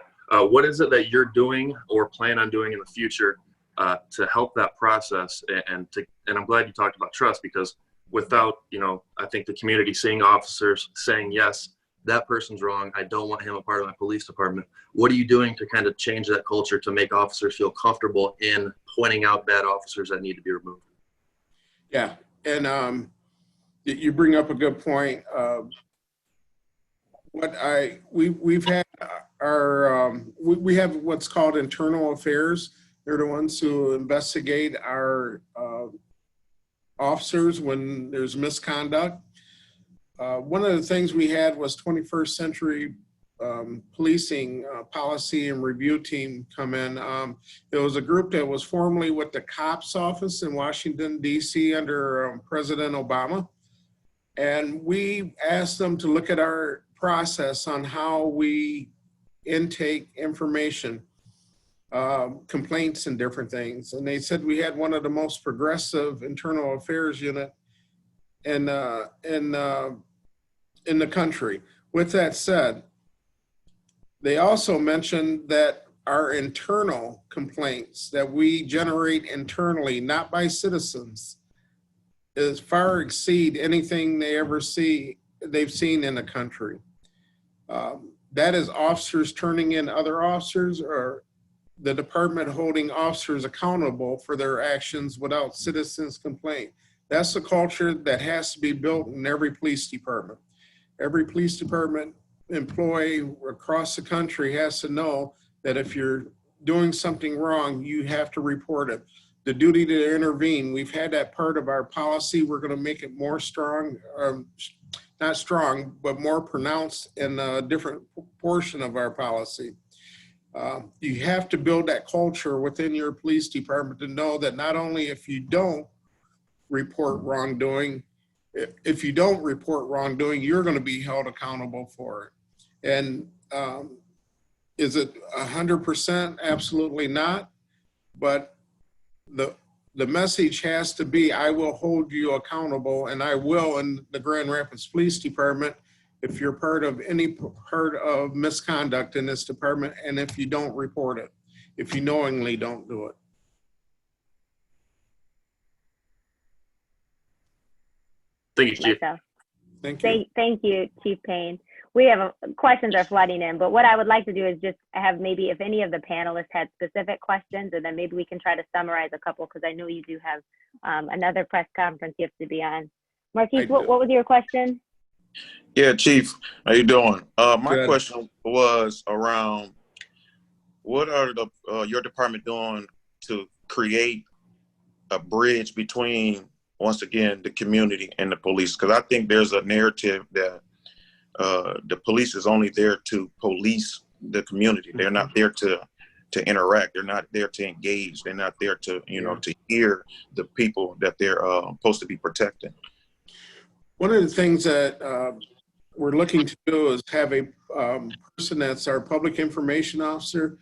What is it that you're doing or plan on doing in the future to help that process? And I'm glad you talked about trust, because without, you know, I think the community seeing officers saying, yes, that person's wrong, I don't want him a part of my police department. What are you doing to kind of change that culture to make officers feel comfortable in pointing out bad officers that need to be removed? Yeah, and you bring up a good point. We've had we have what's called internal affairs. They're the ones who investigate our officers when there's misconduct. One of the things we had was 21st Century Policing Policy and Review Team come in. It was a group that was formerly with the COPS office in Washington, D.C. under President Obama. And we asked them to look at our process on how we intake information, complaints and different things. And they said we had one of the most progressive internal affairs unit in the country. With that said, they also mentioned that our internal complaints that we generate internally, not by citizens, is far exceed anything they've seen in the country. That is officers turning in other officers, or the department holding officers accountable for their actions without citizens' complaint. That's the culture that has to be built in every police department. Every police department employee across the country has to know that if you're doing something wrong, you have to report it. The duty to intervene, we've had that part of our policy. We're going to make it more strong, not strong, but more pronounced in a different portion of our policy. You have to build that culture within your police department to know that not only if you don't report wrongdoing, if you don't report wrongdoing, you're going to be held accountable for it. And is it 100%? Absolutely not. But the message has to be, I will hold you accountable, and I will in the Grand Rapids Police Department if you're part of any part of misconduct in this department, and if you don't report it, if you knowingly don't do it. Thank you, Chief. Myself. Thank you. Thank you, Chief Payne. We have questions are flooding in, but what I would like to do is just have maybe if any of the panelists had specific questions, and then maybe we can try to summarize a couple, because I know you do have another press conference you have to be on. Marquise, what was your question? Yeah, Chief, how you doing? My Good. question was around what are your department doing to create a bridge between, once again, the community and the police? Because I think there's a narrative that the police is only there to police the community. They're not there to interact. They're not there to engage. They're not there to, to hear the people that they're supposed to be protecting. One of the things that we're looking to do is have a person that's our public information officer,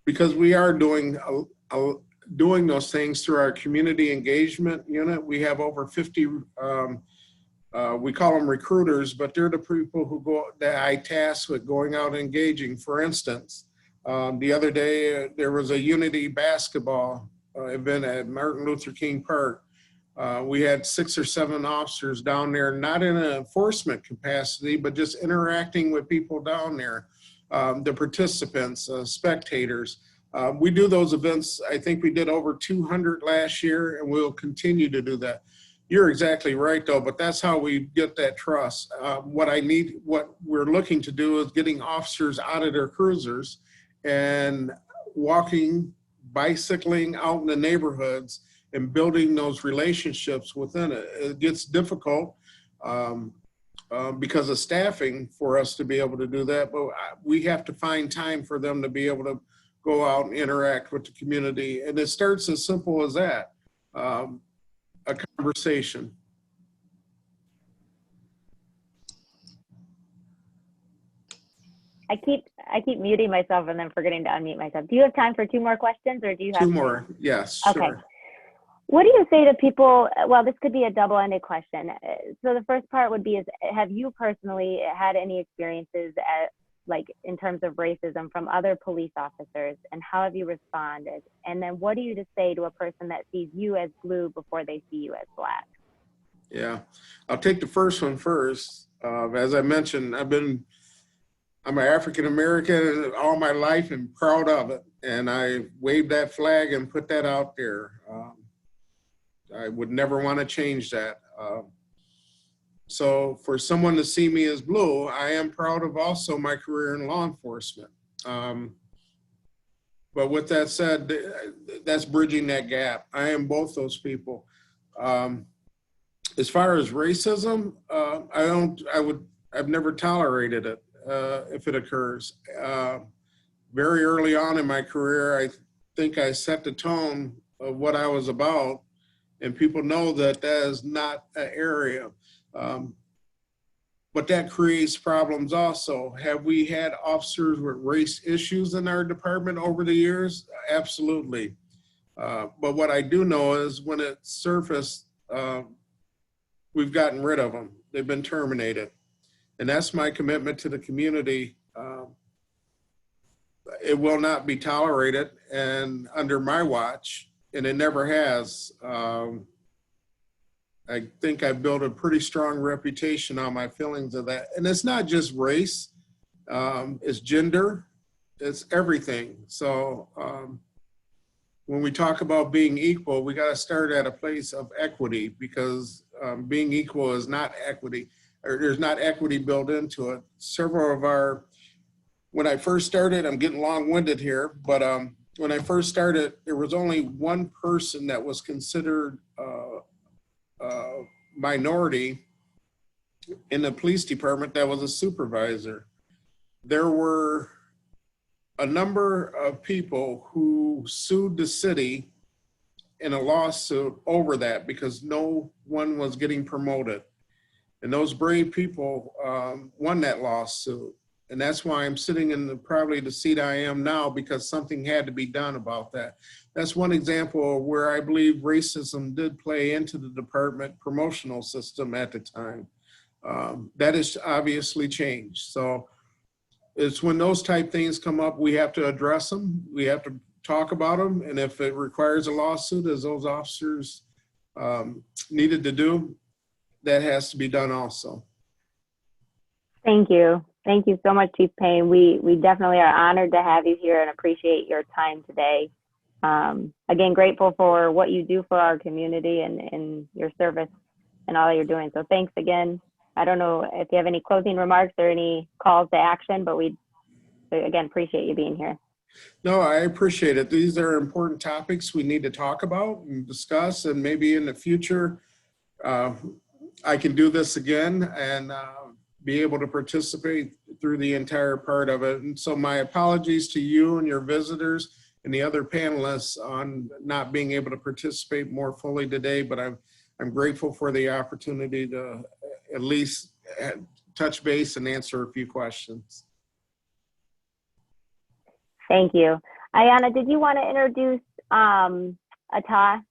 because we are doing those things through our community engagement unit. We have over 50, we call them recruiters, but they're the people that I task with going out and engaging. For instance, the other day, there was a Unity basketball event at Martin Luther King Park. We had 6 or 7 officers down there, not in an enforcement capacity, but just interacting with people down there, the participants, spectators. We do those events. I think we did over 200 last year, and we'll continue to do that. You're exactly right, though, but that's how we get that trust. What we're looking to do is getting officers out of their cruisers and walking, bicycling out in the neighborhoods and building those relationships within it. It gets difficult because of staffing for us to be able to do that, but we have to find time for them to be able to go out and interact with the community. And it starts as simple as that, a conversation. I keep muting myself and then forgetting to unmute myself. Do you have time for 2 more questions, or do you have 2 more? Yes, okay. Sure. What do you say to people? Well, this could be a double-ended question. So the first part would be, have you personally had any experiences in terms of racism from other police officers, and how have you responded? And then what do you say to a person that sees you as blue before they see you as black? Yeah, I'll take the first one first. As I mentioned, I'm an African-American all my life and proud of it. And I waved that flag and put that out there. I would never want to change that. So for someone to see me as blue, I am proud of also my career in law enforcement. But with that said, that's bridging that gap. I am both those people. As far as racism, I've never tolerated it if it occurs. Very early on in my career, I think I set the tone of what I was about, and people know that is not an area. But that creates problems also. Have we had officers with race issues in our department over the years? Absolutely. But what I do know is when it surfaced, we've gotten rid of them. They've been terminated. And that's my commitment to the community. It will not be tolerated, and under my watch, and it never has. I think I built a pretty strong reputation on my feelings of that. And it's not just race, it's gender, it's everything. So when we talk about being equal, we got to start at a place of equity, because being equal is not equity, or there's not equity built into it. Several of our, when I first started, I'm getting long-winded here, but when I first started, there was only one person that was considered minority in the police department that was a supervisor. There were a number of people who sued the city in a lawsuit over that because no one was getting promoted. And those brave people won that lawsuit. And that's why I'm sitting in probably the seat I am now, because something had to be done about that. That's one example where I believe racism did play into the department promotional system at the time. That has obviously changed. So it's when those type things come up, we have to address them. We have to talk about them. And if it requires a lawsuit, as those officers needed to do, that has to be done also. Thank you. Thank you so much, Chief Payne. We definitely are honored to have you here and appreciate your time today. Again, grateful for what you do for our community and your service and all you're doing. So thanks again. I don't know if you have any closing remarks or any calls to action, but we, again, appreciate you being here. No, I appreciate it. These are important topics we need to talk about and discuss, and maybe in the future, I can do this again and be able to participate through the entire part of it. And so my apologies to you and your visitors and the other panelists on not being able to participate more fully today, but I'm grateful for the opportunity to at least touch base and answer a few questions. Thank you. Ayanna, did you want to introduce Ata?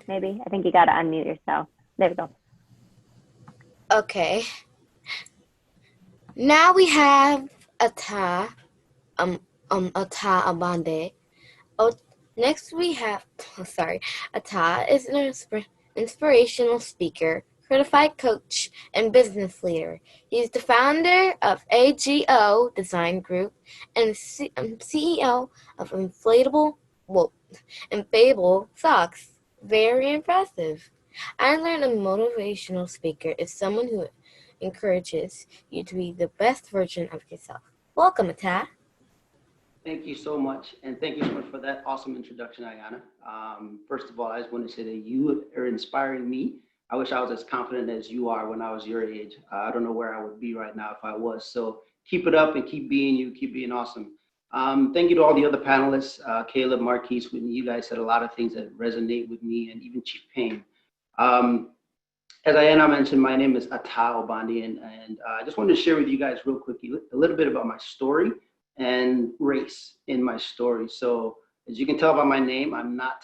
Maybe. I think you got to unmute yourself. There we go. Okay. Now we have Ata, Ata Abande. Oh, next we have, Ata is an inspirational speaker, certified coach, and business leader. He's the founder of AGO Design Group and CEO of Inflatable Socks. Very impressive. I learned a motivational speaker is someone who encourages you to be the best version of yourself. Welcome, Ata. Thank you so much. And thank you so much for that awesome introduction, Ayanna. First of all, I just want to say that you are inspiring me. I wish I was as confident as you are when I was your age. I don't know where I would be right now if I was. So keep it up and keep being you, keep being awesome. Thank you to all the other panelists, Caleb, Marquise, Whitney. You guys said a lot of things that resonate with me, and even Chief Payne. As Ayanna mentioned, my name is Ata Obandi, and I just wanted to share with you guys real quickly a little bit about my story and race in my story. So as you can tell by my name, I'm not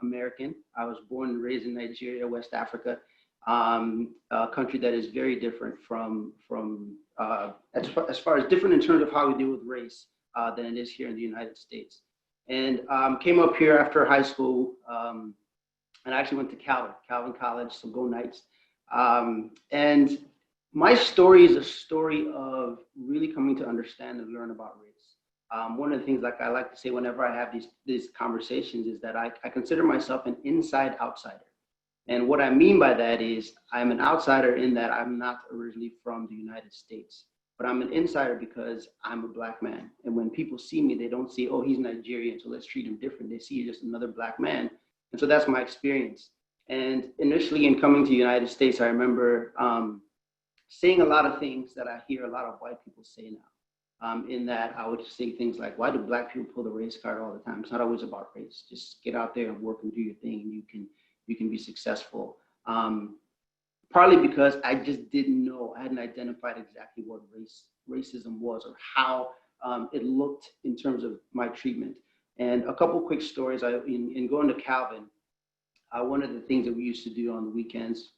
American. I was born and raised in Nigeria, West Africa, a country that is very different from as far as different in terms of how we deal with race than it is here in the United States. And came up here after high school, and I actually went to Calvin College, so go Knights. And my story is a story of really coming to understand and learn about race. One of the things like I like to say whenever I have these conversations is that I consider myself an inside outsider. And what I mean by that is I'm an outsider in that I'm not originally from the United States, but I'm an insider because I'm a Black man. And when people see me, they don't see, oh, he's Nigerian, so let's treat him different. They see just another Black man. And so that's my experience. And initially in coming to the United States, I remember saying a lot of things that I hear a lot of white people say now. In that I would say things like, why do Black people pull the race card all the time? It's not always about race. Just get out there and work and do your thing, and you can be successful. Partly because I just didn't know, I hadn't identified exactly what racism was or how it looked in terms of my treatment. And a couple quick stories. In going to Calvin, One of the things that we used to do on the weekends,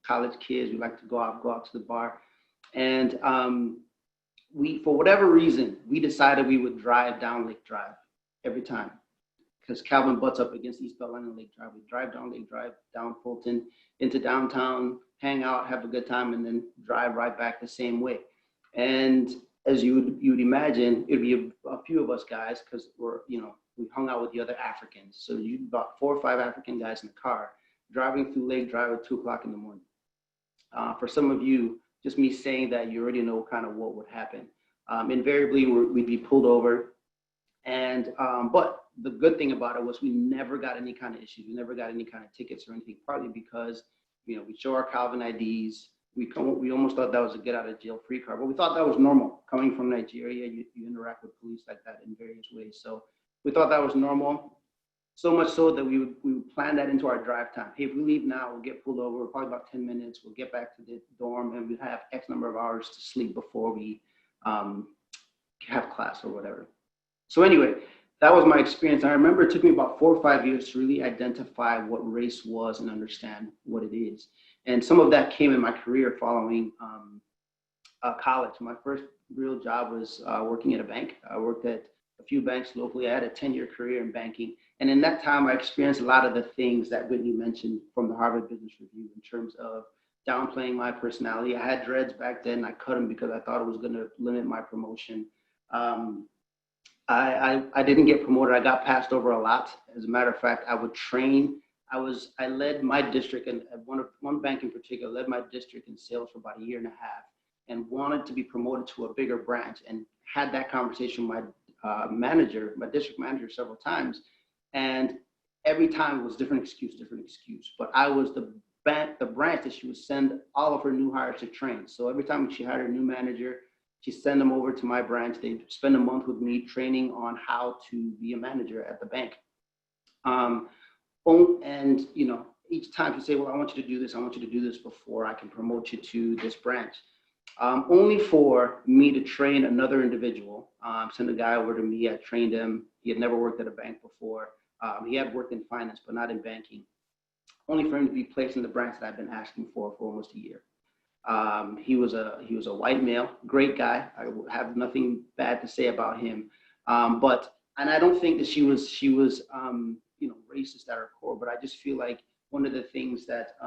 college kids, we like to go out to the bar. And we, for whatever reason, we decided we would drive down Lake Drive every time, because Calvin butts up against East Beltline and Lake Drive. We drive down Lake Drive, down Fulton, into downtown, hang out, have a good time, and then drive right back the same way. And as you would imagine, it'd be a few of us guys, because we hung out with the other Africans. So you about 4 or 5 African guys in the car driving through Lake Drive at 2 o'clock in the morning. For some of you, just me saying that, you already know kind of what would happen. Invariably, we'd be pulled over. And but the good thing about it was we never got any kind of issues. We never got any kind of tickets or anything, partly because we show our Calvin IDs. We almost thought that was a get out of jail free card, but we thought that was normal. Coming from Nigeria, you interact with police like that in various ways. So we thought that was normal. So much so that we would plan that into our drive time. Hey, if we leave now, we'll get pulled over, probably about 10 minutes. We'll get back to the dorm and we'd have X number of hours to sleep before we have class or whatever. So anyway, that was my experience. I remember it took me about 4 or 5 years to really identify what race was and understand what it is. And some of that came in my career following college. My first real job was working at a bank. I worked at a few banks locally. I had a 10-year career in banking. And in that time, I experienced a lot of the things that Whitney mentioned from the Harvard Business Review in terms of downplaying my personality. I had dreads back then. I cut them because I thought it was going to limit my promotion. I didn't get promoted. I got passed over a lot. As a matter of fact, I would train. I led my district, and one bank in particular, led my district in sales for about 1.5 years and wanted to be promoted to a bigger branch, and had that conversation with my district manager several times. And every time it was different excuse. But I was the branch that she would send all of her new hires to train. So every time she hired a new manager, she send them over to my branch. They'd spend a month with me training on how to be a manager at the bank. And each time she'd say, well, I want you to do this. I want you to do this before I can promote you to this branch. Only for me to train another individual, send a guy over to me. I trained him. He had never worked at a bank before. He had worked in finance, but not in banking. Only for him to be placed in the branch that I've been asking for almost 1 year. He was a white male, great guy. I have nothing bad to say about him. And I don't think that she was racist at her core, but I just feel like one of the things that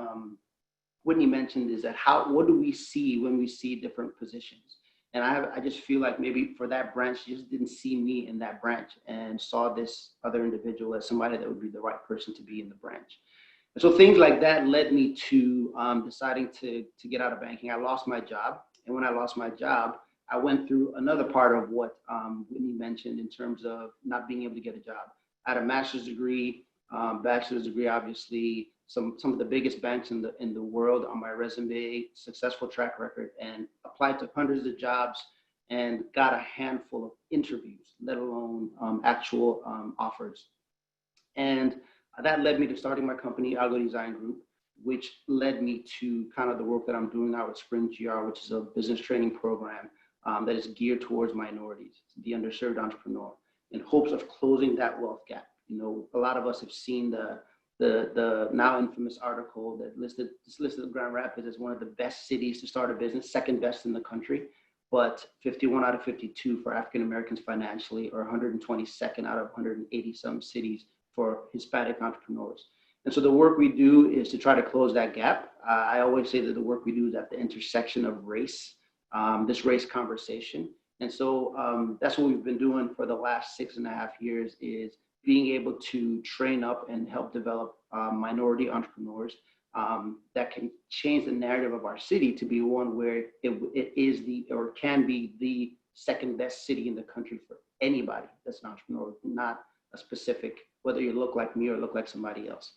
Whitney mentioned is that what do we see when we see different positions? And I just feel like maybe for that branch, she just didn't see me in that branch and saw this other individual as somebody that would be the right person to be in the branch. And so things like that led me to deciding to get out of banking. I lost my job. And when I lost my job, I went through another part of what Whitney mentioned in terms of not being able to get a job. I had a master's degree, bachelor's degree, obviously, some of the biggest banks in the world on my resume, successful track record, and applied to hundreds of jobs and got a handful of interviews, let alone actual offers. And that led me to starting my company, Algo Design Group, which led me to kind of the work that I'm doing now with Sprint GR, which is a business training program that is geared towards minorities, the underserved entrepreneur, in hopes of closing that wealth gap. A lot of us have seen the now infamous article that listed Grand Rapids as one of the best cities to start a business, second best in the country, but 51 out of 52 for African Americans financially, or 122nd out of 180 some cities for Hispanic entrepreneurs. And so the work we do is to try to close that gap. I always say that the work we do is at the intersection of race, this race conversation. And so that's what we've been doing for the last 6.5 years, is being able to train up and help develop minority entrepreneurs that can change the narrative of our city to be one where it is or can be the second best city in the country for anybody that's an entrepreneur, not a specific, whether you look like me or look like somebody else.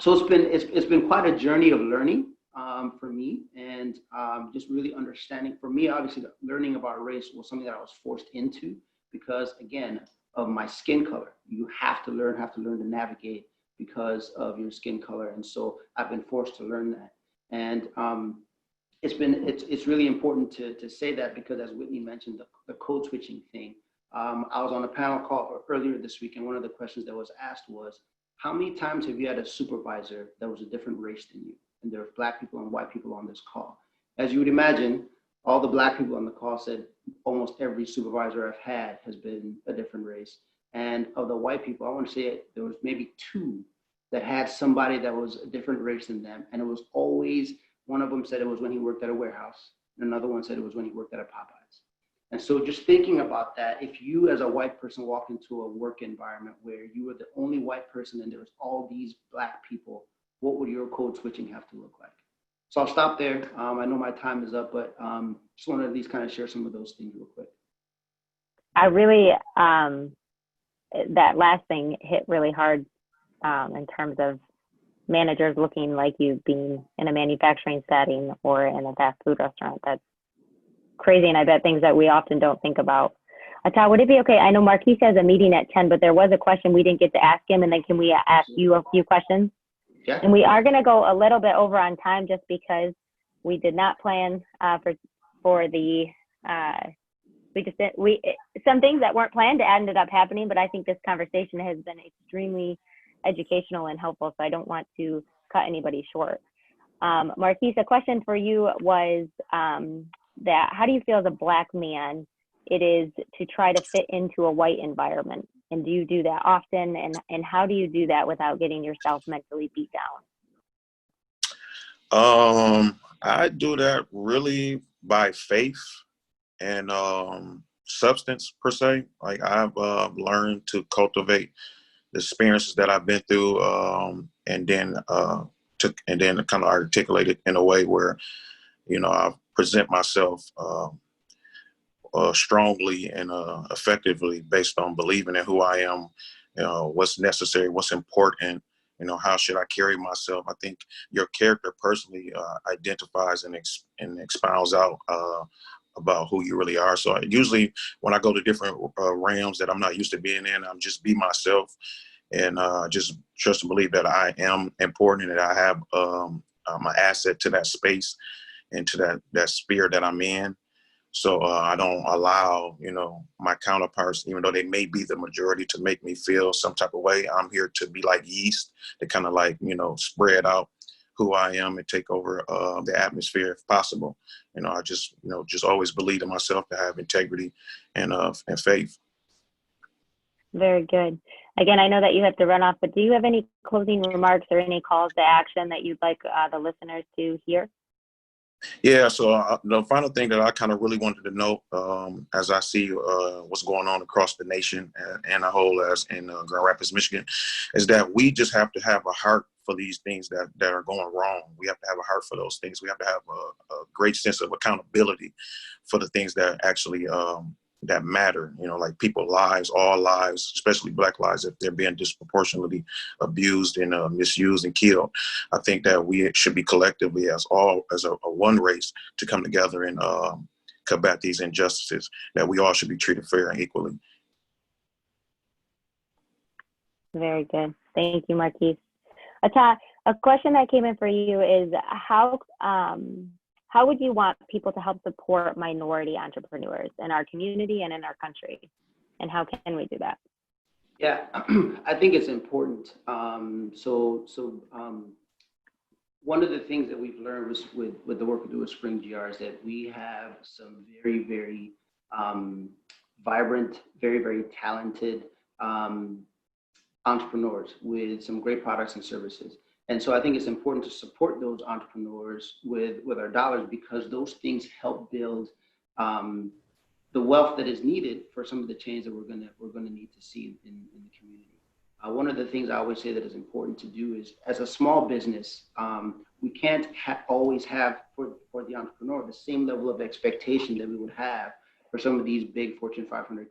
So it's been quite a journey of learning for me, and just really understanding. For me, obviously, learning about race was something that I was forced into because, again, of my skin color. You have to learn to navigate because of your skin color, and so I've been forced to learn that. And it's really important to say that, because as Whitney mentioned, the code switching thing. I was on a panel call earlier this week, and one of the questions that was asked was, how many times have you had a supervisor that was a different race than you? And there are Black people and white people on this call. As you would imagine, all the Black people on the call said almost every supervisor I've had has been a different race. And of the white people, I want to say there was maybe 2 that had somebody that was a different race than them. And it was always, one of them said it was when he worked at a warehouse. And another one said it was when he worked at a Popeyes. And so just thinking about that, if you as a white person walk into a work environment where you were the only white person and there was all these Black people, what would your code switching have to look like? So I'll stop there. I know my time is up, but just wanted to at least kind of share some of those things real quick. I really, that last thing hit really hard in terms of managers looking like you being in a manufacturing setting or in a fast food restaurant. That's crazy, and I bet things that we often don't think about. Ata, would it be okay? I know Marquise has a meeting at 10, but there was a question we didn't get to ask him, and then can we ask you a few questions? Yeah. And we are going to go a little bit over on time just because we did not plan for the some things that weren't planned ended up happening, but I think this conversation has been extremely educational and helpful, so I don't want to cut anybody short. Marquise, a question for you was that how do you feel as a Black man it is to try to fit into a white environment? And do you do that often? And how do you do that without getting yourself mentally beat down? I do that really by faith and substance per se. Like I've learned to cultivate the experiences that I've been through, and then kind of articulate it in a way where, you know, I present myself strongly and effectively based on believing in who I am, you know, what's necessary, what's important, you know, how should I carry myself. I think your character personally identifies and expounds out about who you really are. So usually when I go to different realms that I'm not used to being in, I'm just be myself and just trust and believe that I am important and that I have my asset to that space and to that sphere that I'm in. So I don't allow, you know, my counterparts, even though they may be the majority, to make me feel some type of way. I'm here to be like yeast, to kind of like, you know, spread out who I am and take over the atmosphere if possible. You know, I just, you know, just always believe in myself, to have integrity and faith. Very good. Again, I know that you have to run off, but do you have any closing remarks or any calls to action that you'd like the listeners to hear? Yeah, so the final thing that I kind of really wanted to know, as I see what's going on across the nation and the whole as in Grand Rapids, Michigan, is that we just have to have a heart for these things that are going wrong. We have to have a heart for those things. We have to have a great sense of accountability for the things that actually that matter, you know, like people's lives, all lives, especially Black lives, if they're being disproportionately abused and misused and killed. I think that we should be collectively as a one race to come together and combat these injustices, that we all should be treated fair and equally. Very good. Thank you, Marquise. Ata, a question that came in for you is how would you want people to help support minority entrepreneurs in our community and in our country? And how can we do that? Yeah, I think it's important. One of the things that we've learned with the work we do with Spring GR is that we have some very, very vibrant, very, very talented entrepreneurs with some great products and services. And so I think it's important to support those entrepreneurs with our dollars, because those things help build the wealth that is needed for some of the change that we're gonna need to see in the community. One of the things I always say that is important to do is, as a small business, we can't always have for the entrepreneur the same level of expectation that we would have for some of these big Fortune 500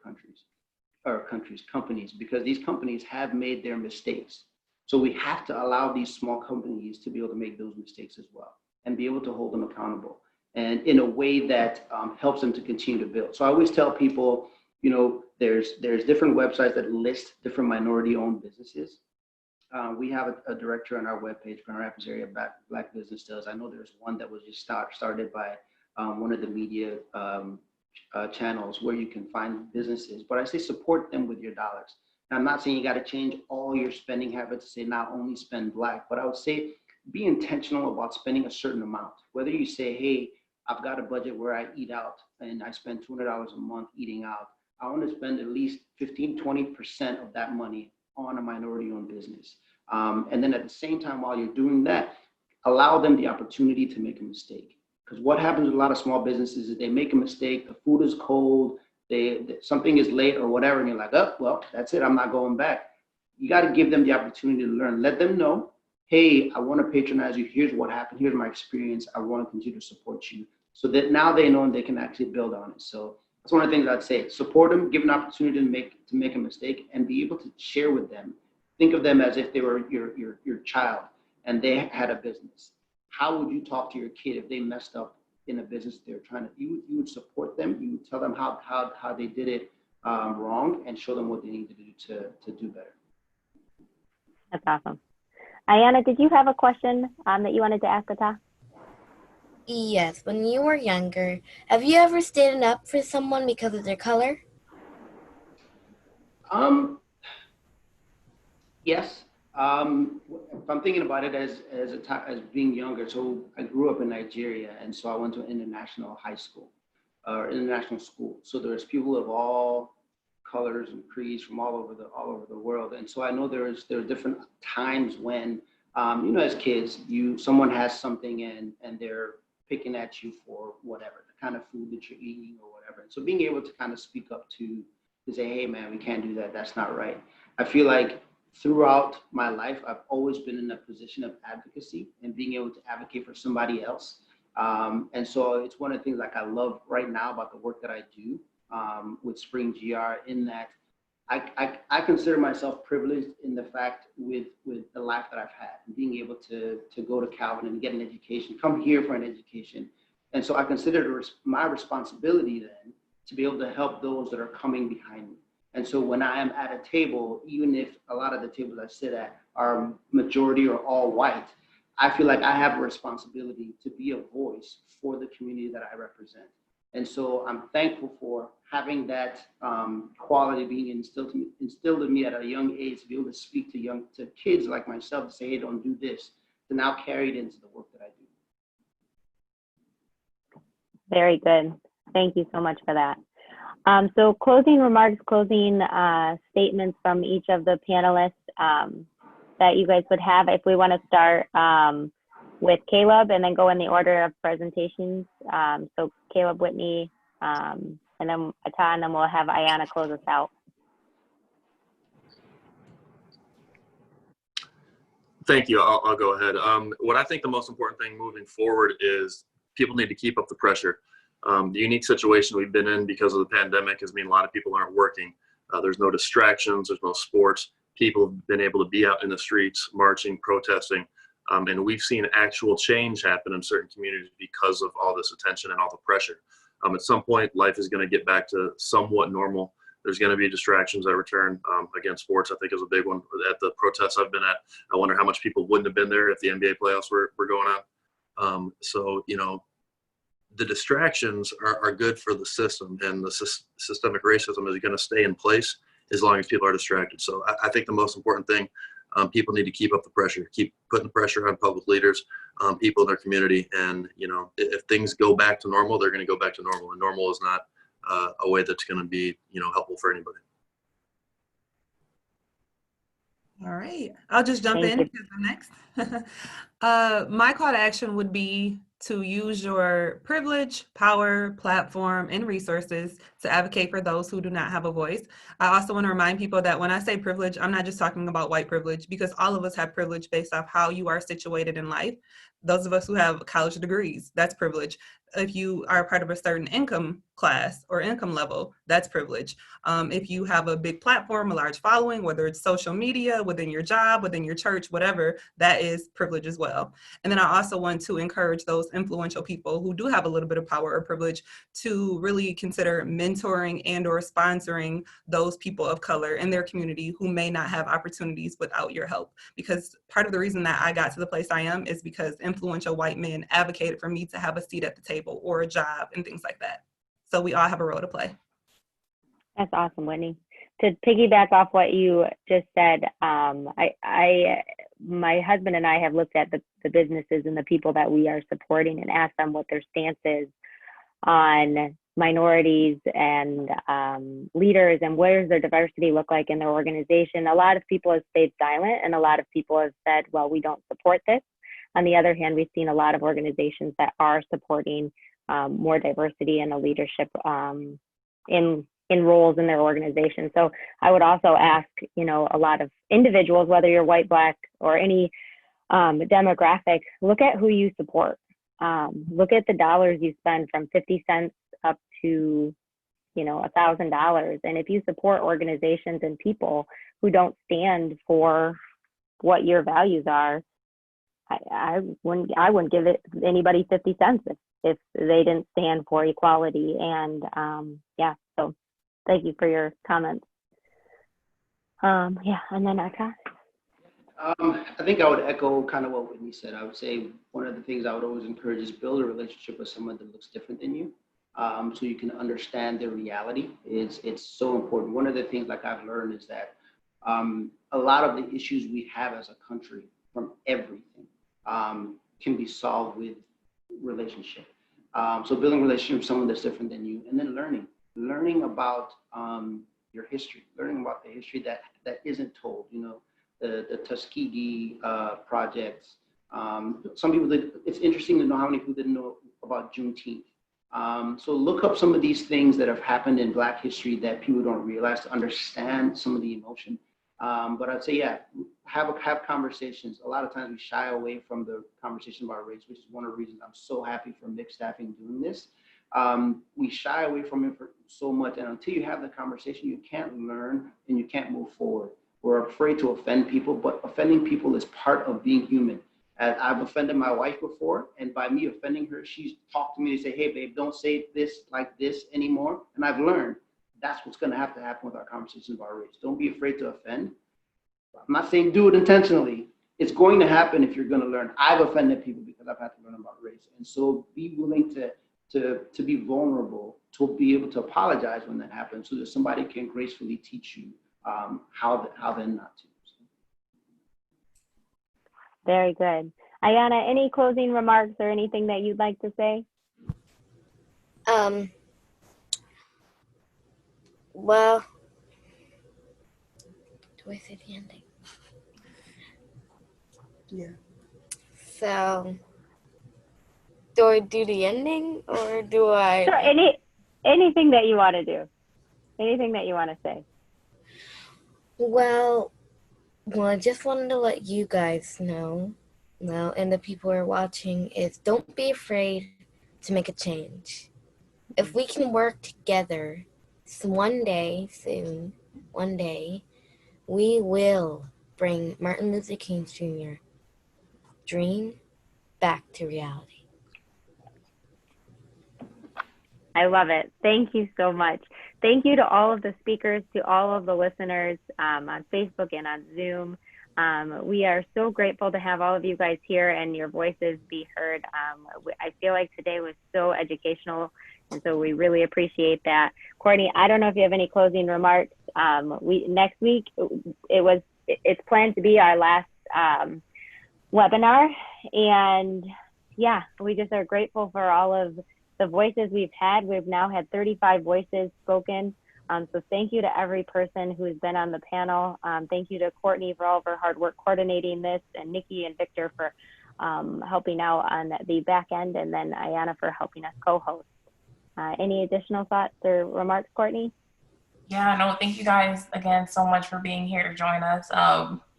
companies, because these companies have made their mistakes. So we have to allow these small companies to be able to make those mistakes as well and be able to hold them accountable, and in a way that helps them to continue to build. So I always tell people, you know, there's different websites that list different minority-owned businesses. We have a directory on our webpage, Grand Rapids Area Black Business Does. I know there's one that was just started by one of the media channels where you can find businesses, but I say support them with your dollars. And I'm not saying you got to change all your spending habits to say not only spend Black, but I would say be intentional about spending a certain amount. Whether you say, hey, I've got a budget where I eat out and I spend $200 a month eating out. I want to spend at least 15, 20% of that money on a minority-owned business. And then at the same time, while you're doing that, allow them the opportunity to make a mistake. Because what happens with a lot of small businesses is they make a mistake, the food is cold, something is late or whatever, and you're like, oh, well, that's it, I'm not going back. You got to give them the opportunity to learn. Let them know, hey, I want to patronize you. Here's what happened. Here's my experience. I want to continue to support you. So that now they know and they can actually build on it. So that's one of the things I'd say. Support them, give an opportunity to make a mistake, and be able to share with them. Think of them as if they were your child and they had a business. How would you talk to your kid if they messed up in a business they're trying to? You would support them. You would tell them how they did it wrong and show them what they need to do to do better. That's awesome. Ayana, did you have a question that you wanted to ask Ata? Yes, when you were younger, have you ever stood up for someone because of their color? Yes. If I'm thinking about it as being younger, so I grew up in Nigeria, and so I went to an international high school or international school. So there's people of all colors and creeds from all over the world, and so I know there are different times when as kids, someone has something and they're picking at you for whatever, the kind of food that you're eating or whatever. And so being able to kind of speak up to say, hey man, we can't do that. That's not right. I feel like throughout my life, I've always been in a position of advocacy and being able to advocate for somebody else. And so it's one of the things like I love right now about the work that I do with Spring GR, in that I consider myself privileged in the fact with the life that I've had and being able to go to Calvin and get an education, come here for an education. And so I consider it my responsibility then to be able to help those that are coming behind me. And so when I am at a table, even if a lot of the tables I sit at are majority or all white, I feel like I have a responsibility to be a voice for the community that I represent. And so I'm thankful for having that quality being instilled in me at a young age, to be able to speak to kids like myself, to say, hey, don't do this, to now carry it into the work that I do. Very good. Thank you so much for that. So closing remarks, closing statements from each of the panelists that you guys would have. If we want to start with Caleb and then go in the order of presentations. So Caleb, Whitney, and then Ata, and then we'll have Ayana close us out. Thank you. I'll go ahead. What I think the most important thing moving forward is people need to keep up the pressure. The unique situation we've been in because of the pandemic has mean a lot of people aren't working. There's no distractions, there's no sports. People have been able to be out in the streets, marching, protesting. And we've seen actual change happen in certain communities because of all this attention and all the pressure. At some point, life is going to get back to somewhat normal. There's going to be distractions that return. Again, sports, I think, is a big one. At the protests I've been at, I wonder how much people wouldn't have been there if the NBA playoffs were going on. So, the distractions are good for the system, and the systemic racism is going to stay in place as long as people are distracted. So I think the most important thing, people need to keep up the pressure, keep putting the pressure on public leaders, people in their community. And, if things go back to normal, they're going to go back to normal. And normal is not a way that's going to be, helpful for anybody. All right, I'll just jump in because I'm next. My call to action would be to use your privilege, power, platform, and resources to advocate for those who do not have a voice. I also want to remind people that when I say privilege, I'm not just talking about white privilege, because all of us have privilege based off how you are situated in life. Those of us who have college degrees, that's privilege. If you are a part of a certain income class or income level, that's privilege. If you have a big platform, a large following, whether it's social media, within your job, within your church, whatever, that is privilege as well. And then I also want to encourage those influential people who do have a little bit of power or privilege to really consider mentoring and or sponsoring those people of color in their community who may not have opportunities without your help. Because part of the reason that I got to the place I am is because influential white men advocated for me to have a seat at the table or a job and things like that. So we all have a role to play. That's awesome, Whitney. to piggyback off what you just said, my husband and I have looked at the businesses and the people that we are supporting and asked them what their stance is on minorities and leaders, and where does their diversity look like in their organization. A lot of people have stayed silent, and a lot of people have said, well, we don't support this. On the other hand, we've seen a lot of organizations that are supporting more diversity in the leadership in roles in their organization. So I would also ask, you know, a lot of individuals, whether you're white, black, or any demographic, look at who you support. Look at the dollars you spend, from 50 cents up to, you know, $1,000. And if you support organizations and people who don't stand for what your values are, I wouldn't give it anybody 50 cents if they didn't stand for equality. And yeah, so thank you for your comments. Yeah, and then Eka. I think I would echo kind of what Whitney said. I would say one of the things I would always encourage is build a relationship with someone that looks different than you, so you can understand their reality. It's so important. One of the things, like, I've learned is that a lot of the issues we have as a country, from everything, can be solved with relationship. So building a relationship with someone that's different than you, and then learning about your history, learning about the history that isn't told. You know, the Tuskegee projects. Some people did. It's interesting to know how many people didn't know about Juneteenth. So look up some of these things that have happened in Black history that people don't realize, to understand some of the emotion. But I'd say, yeah, have conversations. A lot of times we shy away from the conversation about race, which is one of the reasons I'm so happy for mixed staffing doing this. We shy away from it for so much, and until you have the conversation, you can't learn and you can't move forward. We're afraid to offend people, but offending people is part of being human. And I've offended my wife before, and by me offending her, she's talked to me to say, hey, babe, don't say this like this anymore. And I've learned that's what's going to happen with our conversations about race. Don't be afraid to offend. I'm not saying do it intentionally. It's going to happen if you're going to learn. I've offended people because I've had to learn about race. And so be willing to be vulnerable, to be able to apologize when that happens, so that somebody can gracefully teach you how then not to. Very good. Ayana, any closing remarks or anything that you'd like to say? Well, do I say the ending? Yeah. So, do I do the ending, or do I? Sure, anything that you want to do. Anything that you want to say. Well, I just wanted to let you guys know, and the people who are watching, is don't be afraid to make a change. If we can work together, so one day, we will bring Martin Luther King Jr. dream back to reality. I love it. Thank you so much. Thank you to all of the speakers, to all of the listeners on Facebook and on Zoom. We are so grateful to have all of you guys here and your voices be heard. I feel like today was so educational, and so we really appreciate that. Courtney, I don't know if you have any closing remarks. Next week, it's planned to be our last webinar, and yeah, we just are grateful for all of the voices we've had. We've now had 35 voices spoken. So thank you to every person who has been on the panel. Thank you to Courtney for all of her hard work coordinating this, and Nikki and Victor for helping out on the back end, and then Ayana for helping us co-host. Any additional thoughts or remarks, Courtney? Yeah, no, thank you guys again so much for being here to join us.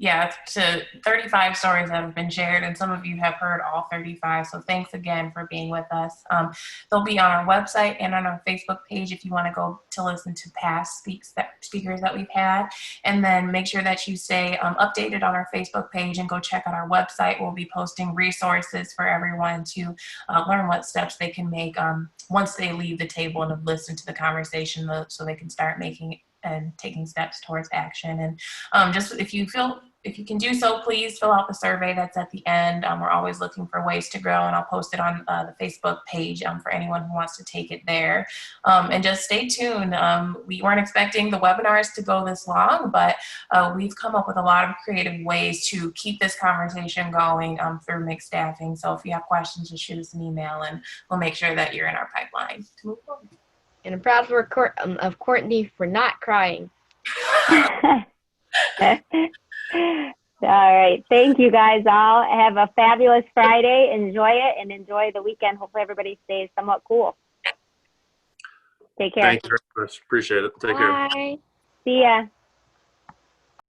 Yeah, to 35 stories that have been shared, and some of you have heard all 35. So thanks again for being with us. They'll be on our website and on our Facebook page if you want to go to listen to past speakers that we've had. And then make sure that you stay updated on our Facebook page and go check out our website. We'll be posting resources for everyone to learn what steps they can make once they leave the table and have listened to the conversation, so they can start making and taking steps towards action. And just if you feel if you can do so, please fill out the survey that's at the end. We're always looking for ways to grow, and I'll post it on the Facebook page for anyone who wants to take it there. And just stay tuned. We weren't expecting the webinars to go this long, but we've come up with a lot of creative ways to keep this conversation going through mixed staffing. So if you have questions, just shoot us an email, and we'll make sure that you're in our pipeline to move forward. And I'm proud of Courtney for not crying. All right. Thank you guys all. Have a fabulous Friday. Enjoy it and enjoy the weekend. Hopefully everybody stays somewhat cool. Take care. Thank you very much. Appreciate it. Take care. Bye. See ya.